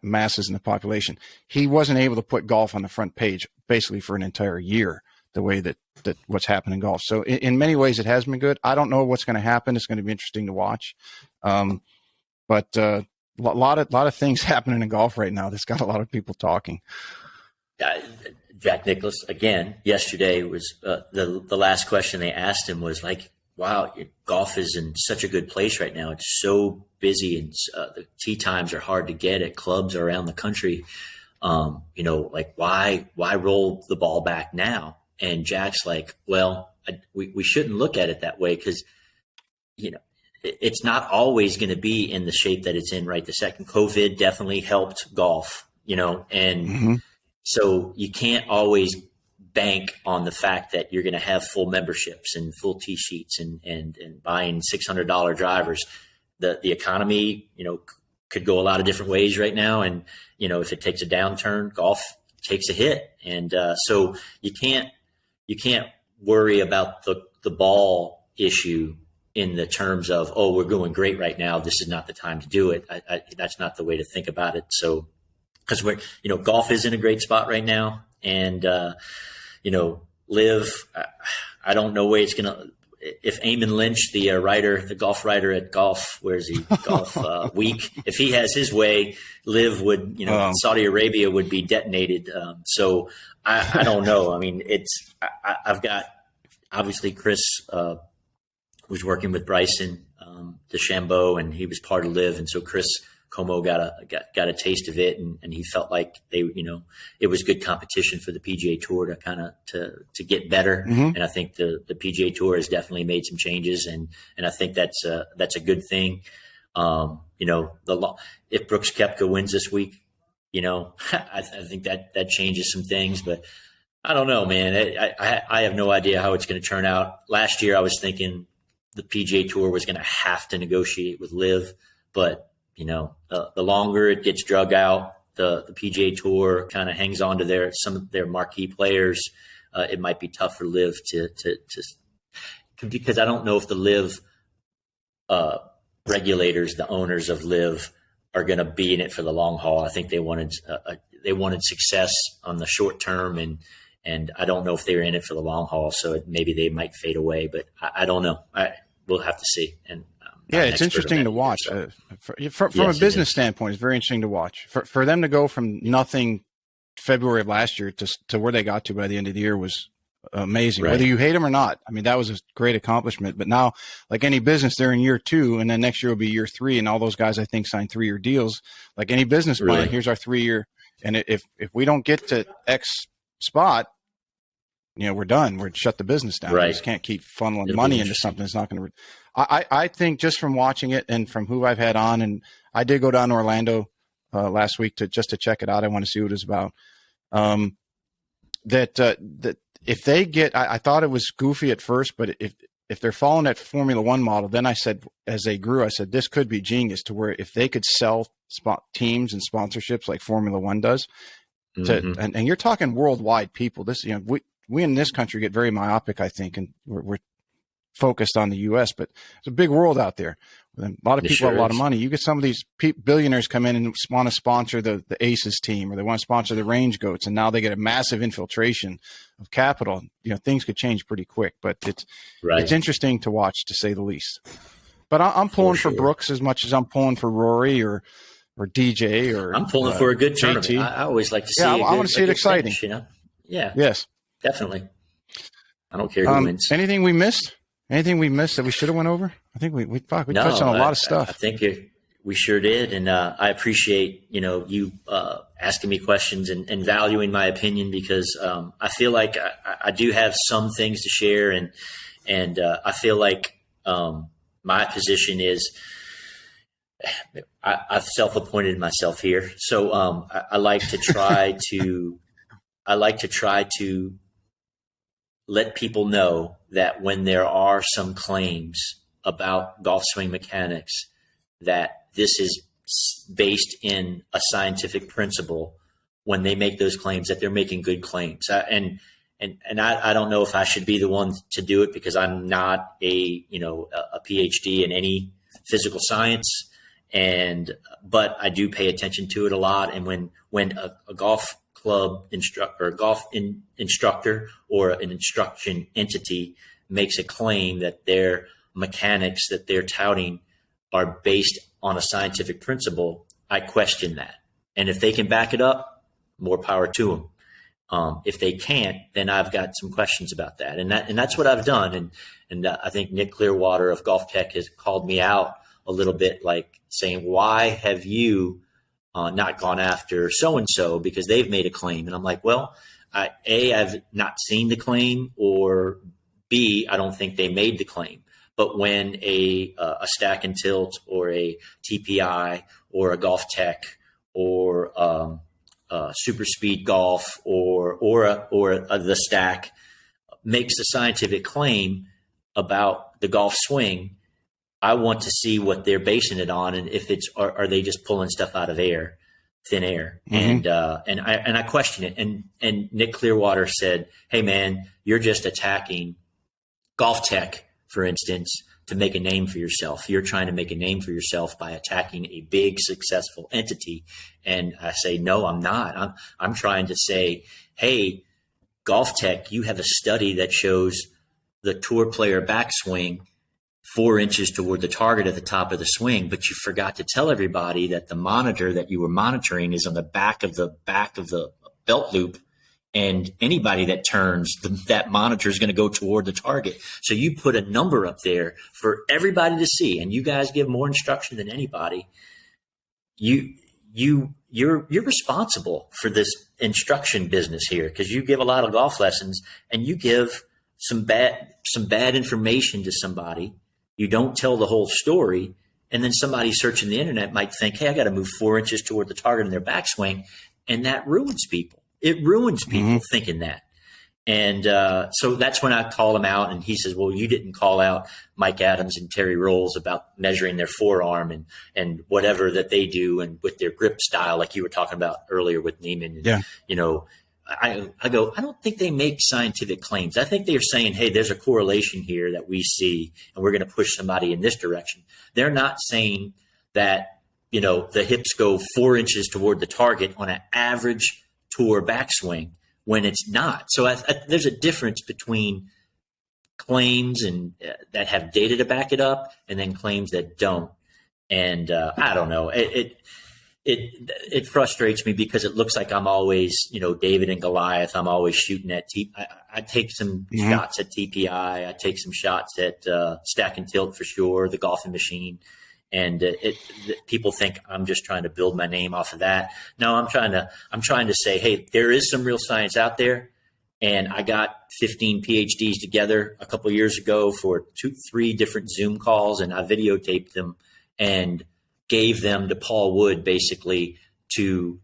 masses in the population, he wasn't able to put golf on the front page basically for an entire year the way that what's happened in golf. So in many ways it has been good. I don't know what's going to happen. It's going to be interesting to watch. But a lot of things happening in golf right now that's got a lot of people talking. Jack Nicklaus, again, yesterday was the last question they asked him was like, wow, golf is in such a good place right now. It's so busy, and the tee times are hard to get at clubs around the country. Like why roll the ball back now? And Jack's like, well, we shouldn't look at it that way because, it's not always going to be in the shape that it's in right this second. COVID definitely helped golf, and so you can't always bank on the fact that you're going to have full memberships and full tee sheets and buying $600 drivers. The economy, could go a lot of different ways right now. And, if it takes a downturn, golf takes a hit. And so you can't worry about the ball issue in the terms of, oh, we're going great right now, this is not the time to do it. That's not the way to think about it. So, because golf is in a great spot right now. And, LIV, I don't know where it's going to, if Eamon Lynch, the golf writer at Golf, where's he? Golf Week, if he has his way, LIV would, Saudi Arabia would be detonated. So I don't know. I mean, I've got, obviously Chris was working with Bryson DeChambeau, and he was part of LIV. And so Chris Como got a taste of it, and he felt like it was good competition for the PGA Tour to kind of to get better. And I think the PGA Tour has definitely made some changes, and I think that's a good thing. If Brooks Koepka wins this week, I think that changes some things, but I don't know, man. I have no idea how it's going to turn out. Last year, I was thinking the PGA Tour was going to have to negotiate with LIV, but the longer it gets drug out, the PGA Tour kind of hangs on to some of their marquee players. It might be tough for LIV to because I don't know if the LIV regulators, the owners of LIV, are going to be in it for the long haul. I think they wanted success on the short term, and I don't know if they're in it for the long haul. So maybe they might fade away, but I don't know. We'll have to see. And it's interesting to watch. From a business standpoint, it's very interesting to watch. For them to go from nothing February of last year to where they got to by the end of the year was amazing. Right. Whether you hate them or not, I mean, that was a great accomplishment. But now, like any business, they're in year 2, and then next year will be year 3, and all those guys, I think, signed 3-year deals. Like any business plan, here's our 3-year. And if we don't get to X spot, we're done. We're shut the business down. Right. We just can't keep funneling money into something that's not going to I think just from watching it and from who I've had on, and I did go down to Orlando last week to check it out. I want to see what it's about. That if they get, I thought it was goofy at first, but if they're following that Formula One model, then I said, as they grew, I said, this could be genius to where if they could sell teams and sponsorships like Formula One does, and you're talking worldwide people. This, we in this country get very myopic, I think, and we're focused on the U.S., but it's a big world out there. A lot of people have a lot of money. You get some of these billionaires come in and want to sponsor the Aces team, or they want to sponsor the Range Goats, and now they get a massive infiltration of capital. Things could change pretty quick, but it's interesting to watch, to say the least. But I'm pulling for Brooks as much as I'm pulling for Rory or DJ, or I'm pulling for a good tournament. I always like to see. I want to see it exciting. Finish, Yeah, Yes. definitely. I don't care who wins. Anything we missed? Anything we missed that we should have went over? I think we touched on a lot of stuff. I think we sure did, and I appreciate you asking me questions and valuing my opinion, because I feel like I do have some things to share, and I feel like my position is I've self-appointed myself here, so I like to try to let people know that when there are some claims about golf swing mechanics, that this is based in a scientific principle. When they make those claims, that they're making good claims. And I don't know if I should be the one to do it, because I'm not a PhD in any physical science, but I do pay attention to it a lot. And when a golf club instructor, instructor, or an instruction entity makes a claim that their mechanics that they're touting are based on a scientific principle, I question that. And if they can back it up, more power to them. If they can't, then I've got some questions about that. And that's what I've done. And I think Nick Clearwater of Golf Tech has called me out a little bit, like saying, why have you not gone after so-and-so because they've made a claim? And I'm like, well, I've not seen the claim, or B, I don't think they made the claim. But when a Stack and Tilt, or a TPI, or a Golf Tech, or Super Speed Golf, or the Stack makes a scientific claim about the golf swing, I want to see what they're basing it on, and if are they just pulling stuff out of thin air. Mm-hmm. And I question it. And Nick Clearwater said, "Hey man, you're just attacking Golf Tech, for instance, to make a name for yourself. You're trying to make a name for yourself by attacking a big, successful entity." And I say, no, I'm not. I'm trying to say, hey, Golf Tech, you have a study that shows the tour player backswing 4 inches toward the target at the top of the swing, but you forgot to tell everybody that the monitor that you were monitoring is on the back of the belt loop. And anybody that turns, that monitor is going to go toward the target. So you put a number up there for everybody to see, and you guys give more instruction than anybody. You're responsible for this instruction business here, because you give a lot of golf lessons, and you give some bad information to somebody. You don't tell the whole story, and then somebody searching the internet might think, hey, I got to move 4 inches toward the target in their backswing, and that ruins people. It ruins people thinking that. And so that's when I call him out, and he says, well, you didn't call out Mike Adams and Terry Rolls about measuring their forearm and whatever that they do, and with their grip style, like you were talking about earlier with Neiman. And, I go, I don't think they make scientific claims. I think they're saying, hey, there's a correlation here that we see, and we're going to push somebody in this direction. They're not saying that, the hips go 4 inches toward the target on an average tour backswing, when it's not. So there's a difference between claims and that have data to back it up, and then claims that don't. And I don't know. It frustrates me, because it looks like I'm always, David and Goliath. I'm always shooting at I take some shots at TPI. I take some shots at Stack and Tilt for sure, the golfing machine. And people think I'm just trying to build my name off of that. No, I'm trying to say, hey, there is some real science out there. And I got 15 PhDs together a couple of years ago for 2-3 different Zoom calls, and I videotaped them and gave them to Paul Wood, basically, to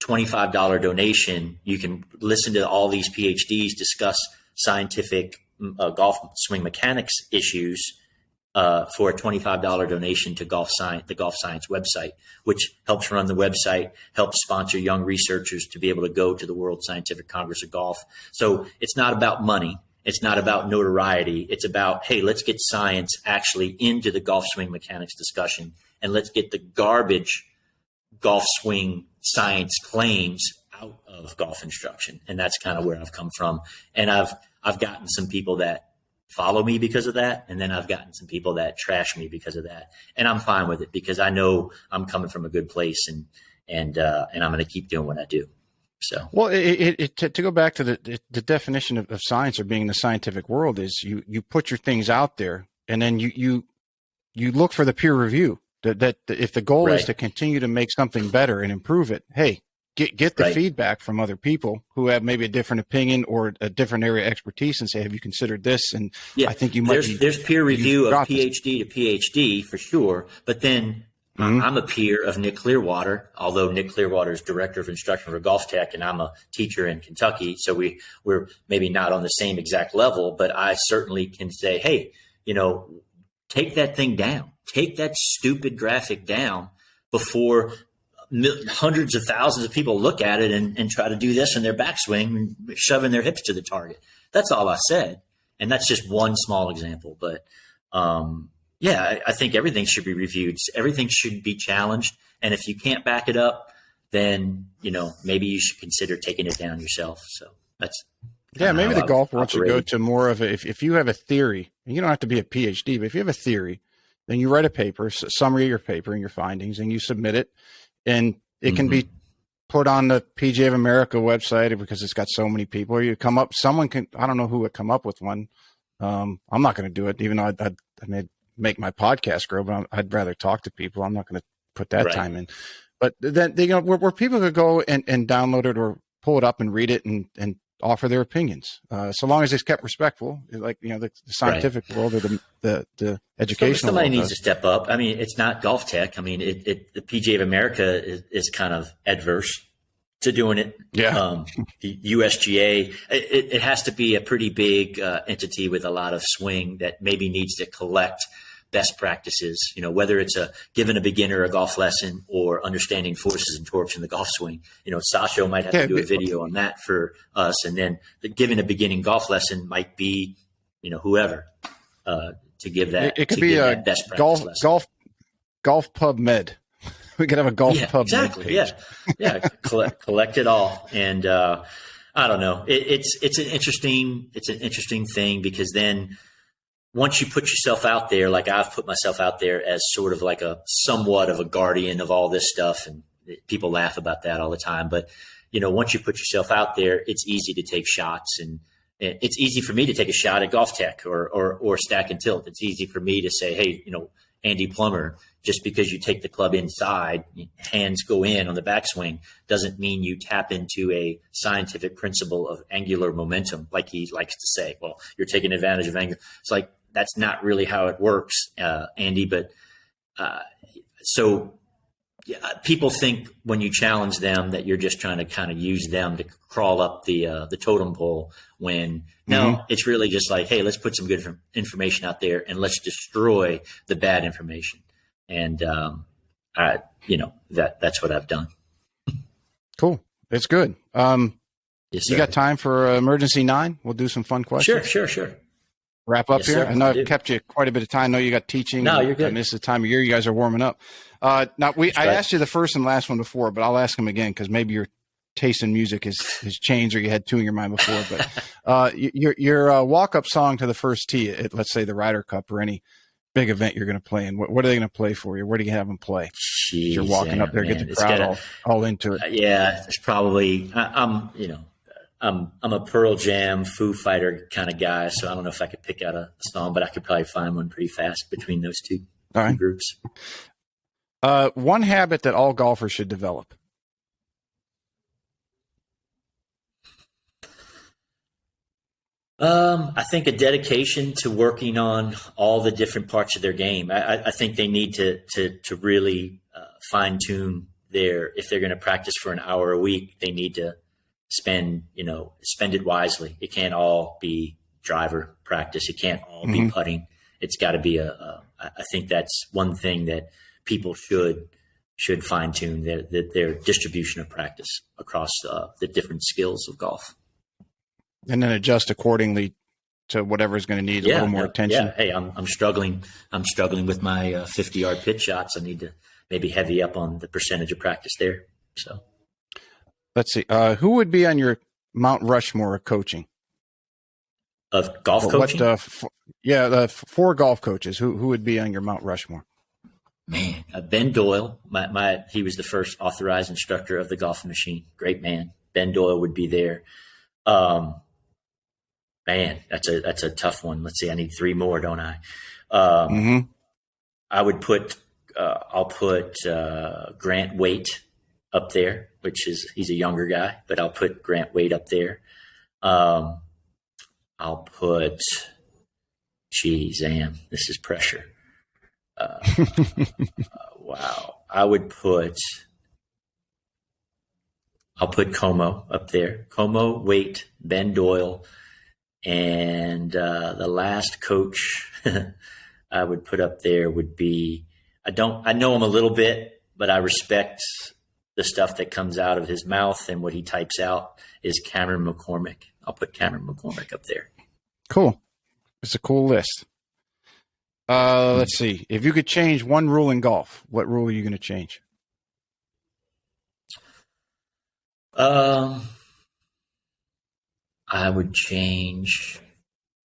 $25 donation. You can listen to all these PhDs discuss scientific golf swing mechanics issues for a $25 donation to the Golf Science website, which helps run the website, helps sponsor young researchers to be able to go to the World Scientific Congress of Golf. So it's not about money. It's not about notoriety. It's about, hey, let's get science actually into the golf swing mechanics discussion, and let's get the garbage golf swing science claims out of golf instruction. And that's kind of where I've come from. And I've gotten some people that follow me because of that, and then I've gotten some people that trash me because of that, and I'm fine with it, because I know I'm coming from a good place, and I'm going to keep doing what I do. So, well, to go back to the definition of science or being in the scientific world is you put your things out there and then you look for the peer review that if the goal is to continue to make something better and improve it, hey, get the feedback from other people who have maybe a different opinion or a different area of expertise and say, have you considered this? And I think you might there's peer review of PhD to PhD for sure. But then I'm a peer of Nick Clearwater, although Nick Clearwater is director of instruction for Golf Tech and I'm a teacher in Kentucky. So we're maybe not on the same exact level, but I certainly can say, hey, take that thing down, take that stupid graphic down before hundreds of thousands of people look at it and try to do this in their backswing, shoving their hips to the target. That's all I said. And that's just one small example. But I think everything should be reviewed. Everything should be challenged. And if you can't back it up, then, maybe you should consider taking it down yourself. So that's maybe the golf world should go to more of if you have a theory, and you don't have to be a PhD, but if you have a theory, then you write a paper, summary of your paper and your findings, and you submit it. And it can be put on the PGA of America website because it's got so many people. Or you come up, someone can, I don't know who would come up with one. I'm not going to do it, even though I may make my podcast grow, but I'd rather talk to people. I'm not going to put that time in. But then, where people could go and download it or pull it up and read it and offer their opinions, so long as it's kept respectful, like the scientific world or the educational. Somebody needs to step up. I mean, it's not Golf Tech. I mean, the PGA of America is kind of adverse to doing it. Yeah. The USGA, it has to be a pretty big entity with a lot of swing that maybe needs to collect best practices, whether it's giving a beginner a golf lesson or understanding forces and torques in the golf swing. Sasho might have to do a video on that for us. And then giving a beginning golf lesson might be, whoever to give that. It could be a best practice golf pub med. We could have a golf pub. Exactly. Page. Yeah. Collect it all. And I don't know. It's an interesting thing because then, once you put yourself out there, like I've put myself out there as sort of like a somewhat of a guardian of all this stuff, and people laugh about that all the time. But, once you put yourself out there, it's easy to take shots, and it's easy for me to take a shot at Golf Tech or Stack and Tilt. It's easy for me to say, hey, Andy Plummer, just because you take the club inside, hands go in on the backswing, doesn't mean you tap into a scientific principle of angular momentum, like he likes to say. Well, you're taking advantage of angle. It's like, that's not really how it works, Andy. But people think when you challenge them that you're just trying to kind of use them to crawl up the totem pole. When no, it's really just like, hey, let's put some good information out there and let's destroy the bad information. And that's what I've done. Cool, it's good. Yes, you got time for emergency 9? We'll do some fun questions. Sure. Wrap up here. Sir, I know I've kept you quite a bit of time. I know you got teaching. No, you're good. And this is the time of year you guys are warming up. I asked you the first and last one before, but I'll ask them again because maybe your taste in music has changed or you had two in your mind before. But your walk-up song to the first tee at, let's say, the Ryder Cup or any big event you're going to play in, what are they going to play for you? Where do you have them play? Jeez, you're walking up there, get the crowd all into it. It's probably I'm a Pearl Jam, Foo Fighter kind of guy, so I don't know if I could pick out a song, but I could probably find one pretty fast between those two groups. One habit that all golfers should develop. I think a dedication to working on all the different parts of their game. I think they need to really fine tune if they're going to practice for an hour a week, they need to spend it wisely. It can't all be driver practice. It can't all be putting. It's got to be I think that's one thing that people should fine tune their distribution of practice across the different skills of golf. And then adjust accordingly to whatever is going to need a little more attention. Yeah. Hey, I'm struggling with my 50-yard pitch shots. I need to maybe heavy up on the percentage of practice there. So let's see. Who would be on your Mount Rushmore of coaching? Of golf coaching? The 4 golf coaches. Who would be on your Mount Rushmore? Man, Ben Doyle. He was the first authorized instructor of the Golf Machine. Great man. Ben Doyle would be there. Man, that's a tough one. Let's see. I need three more, don't I? I would put, I'll put Grant Waite up there, he's a younger guy, but I'll put Grant Waite up there. I'll put, this is pressure. Wow. I'll put Como up there. Como, Waite, Ben Doyle, and the last coach I would put up there would be, I know him a little bit, but I respect the stuff that comes out of his mouth and what he types out, is Cameron McCormick. I'll put Cameron McCormick up there. Cool. It's a cool list. Let's see. If you could change one rule in golf, what rule are you going to change? I would change.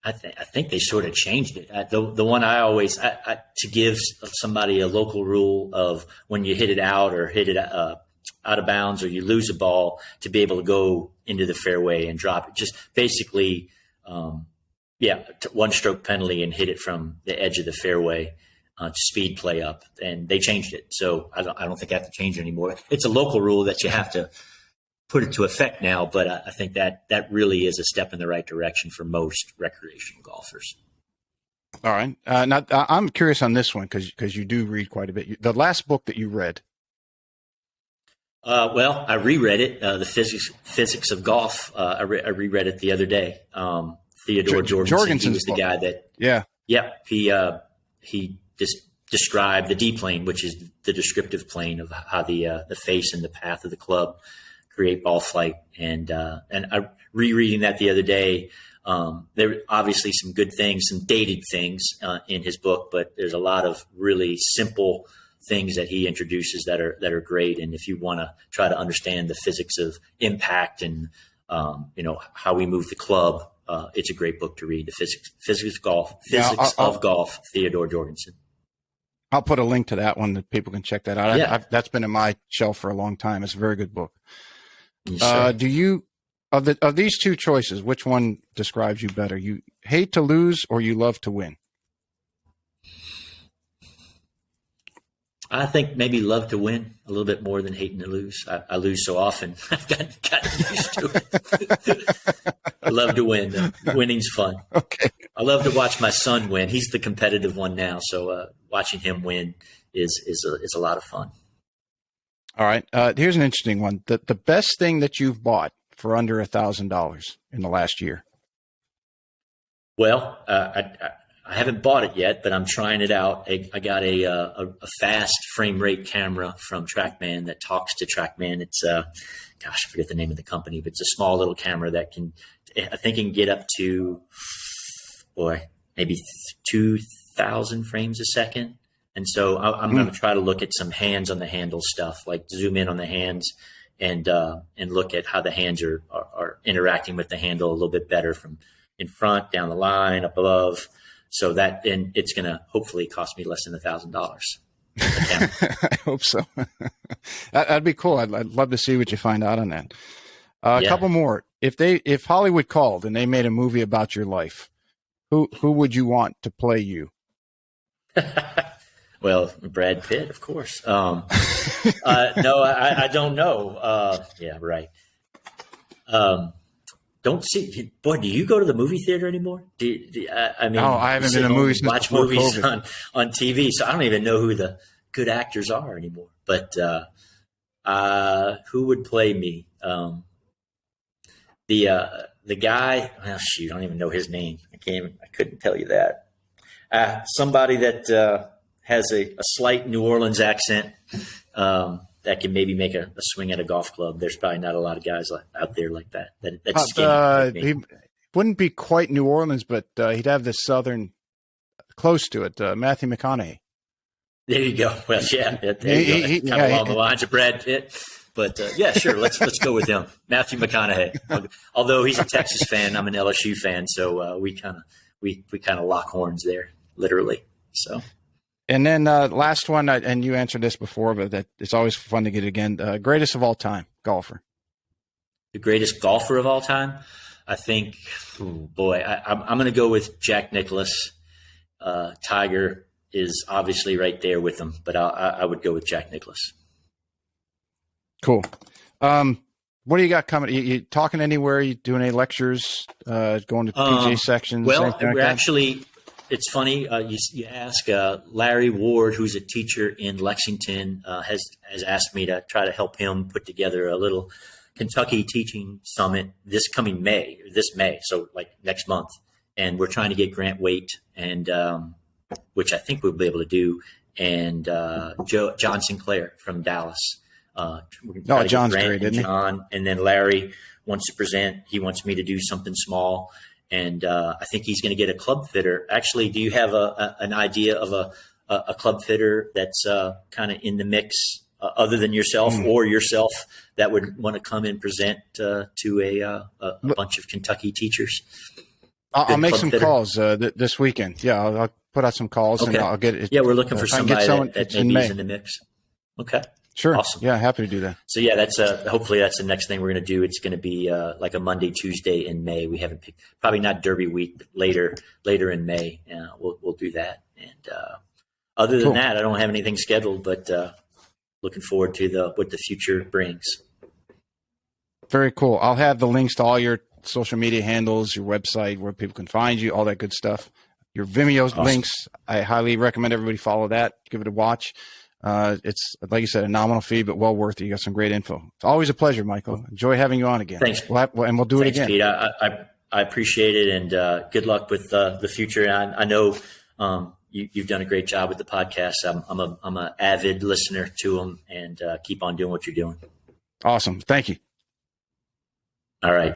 I think they sort of changed it. The one I always to give somebody a local rule of when you hit it out or hit it out of bounds or you lose a ball, to be able to go into the fairway and drop it. Just basically, one stroke penalty and hit it from the edge of the fairway to speed play up. And they changed it, so I don't think I have to change it anymore. It's a local rule that you have to put it to effect now, but I think that really is a step in the right direction for most recreational golfers. All right. Now, I'm curious on this one because you do read quite a bit. The last book that you read. Well, I reread it, The Physics of Golf. I reread it the other day. Theodore Jorgensen, he was the guy that. Yeah. He described the D plane, which is the descriptive plane of how the face and the path of the club create ball flight. And I rereading that the other day. There are obviously some good things, some dated things in his book, but there's a lot of really simple things that he introduces that are great. And if you want to try to understand the physics of impact and how we move the club, it's a great book to read. The Physics of Golf, Theodore Jorgensen. I'll put a link to that one that people can check that out. Yeah. That's been in my shelf for a long time. It's a very good book. Yes, do you of these two choices, which one describes you better? You hate to lose or you love to win? I think maybe love to win a little bit more than hating to lose. I lose so often. I've gotten used to it. I love to win, though. Winning's fun. Okay. I love to watch my son win. He's the competitive one now, so watching him win is a lot of fun. All right. Here's an interesting one. The best thing that you've bought for under $1,000 in the last year? Well, I haven't bought it yet, but I'm trying it out. I got a fast frame rate camera from TrackMan that talks to TrackMan. It's I forget the name of the company, but it's a small little camera that I think can get up to, maybe 2,000 frames a second. And so I'm going to try to look at some hands on the handle stuff, like zoom in on the hands and look at how the hands are interacting with the handle a little bit better from in front, down the line, up above. So and it's going to hopefully cost me less than $1,000. I hope so. That'd be cool. I'd love to see what you find out on that. A couple more. If Hollywood called and they made a movie about your life, who would you want to play you? Well, Brad Pitt, of course. No, I don't know. Yeah, right. Don't see. Boy, do you go to the movie theater anymore? I haven't been to movies since watch before movies COVID. on TV, so I don't even know who the good actors are anymore. But who would play me? The guy. Well, shoot, I don't even know his name. I couldn't tell you that. Somebody that has a slight New Orleans accent. That can maybe make a swing at a golf club. There's probably not a lot of guys out there like that. That's skinny. Like he wouldn't be quite New Orleans, but he'd have the southern close to it. Matthew McConaughey. There you go. Well, yeah, there you go. Kind of along the lines of Brad Pitt. But yeah, sure. Let's go with him, Matthew McConaughey. Although he's a Texas fan, I'm an LSU fan, so we kind of lock horns there, literally. So. And then last one, and you answered this before, but that it's always fun to get it again. Greatest of all time golfer. The greatest golfer of all time, I think. I'm going to go with Jack Nicklaus. Tiger is obviously right there with him, but I would go with Jack Nicklaus. Cool. What do you got coming? You talking anywhere? You doing any lectures? Going to PJ sections? Well, we're actually. It's funny you ask. Larry Ward, who's a teacher in Lexington, has asked me to try to help him put together a little Kentucky teaching summit this May, so like next month. And we're trying to get Grant Waite, and which I think we'll be able to do, and John Sinclair from Dallas. John's great, isn't he? John, and then Larry wants to present. He wants me to do something small. And I think he's going to get a club fitter. Actually, do you have an idea of a club fitter that's kind of in the mix, other than yourself or yourself, that would want to come and present to a bunch of Kentucky teachers? I'll make some calls this weekend. Yeah, I'll put out some calls and I'll get it. Yeah, we're looking for somebody that maybe is in the mix. Okay. Sure. Awesome. Yeah, happy to do that. So yeah, that's hopefully that's the next thing we're going to do. It's going to be like a Monday, Tuesday in May. We haven't picked, probably not Derby week, but later in May. We'll do that. And other than that, I don't have anything scheduled, but looking forward to what the future brings. Very cool. I'll have the links to all your social media handles, your website, where people can find you, all that good stuff. Your Vimeo links. I highly recommend everybody follow that. Give it a watch. It's, like you said, a nominal fee, but well worth it. You got some great info. It's always a pleasure, Michael. Enjoy having you on again. Thanks. We'll do it again. Pete. I appreciate it, and good luck with the future. I know you've done a great job with the podcast. I'm an avid listener to them, and keep on doing what you're doing. Awesome. Thank you. All right.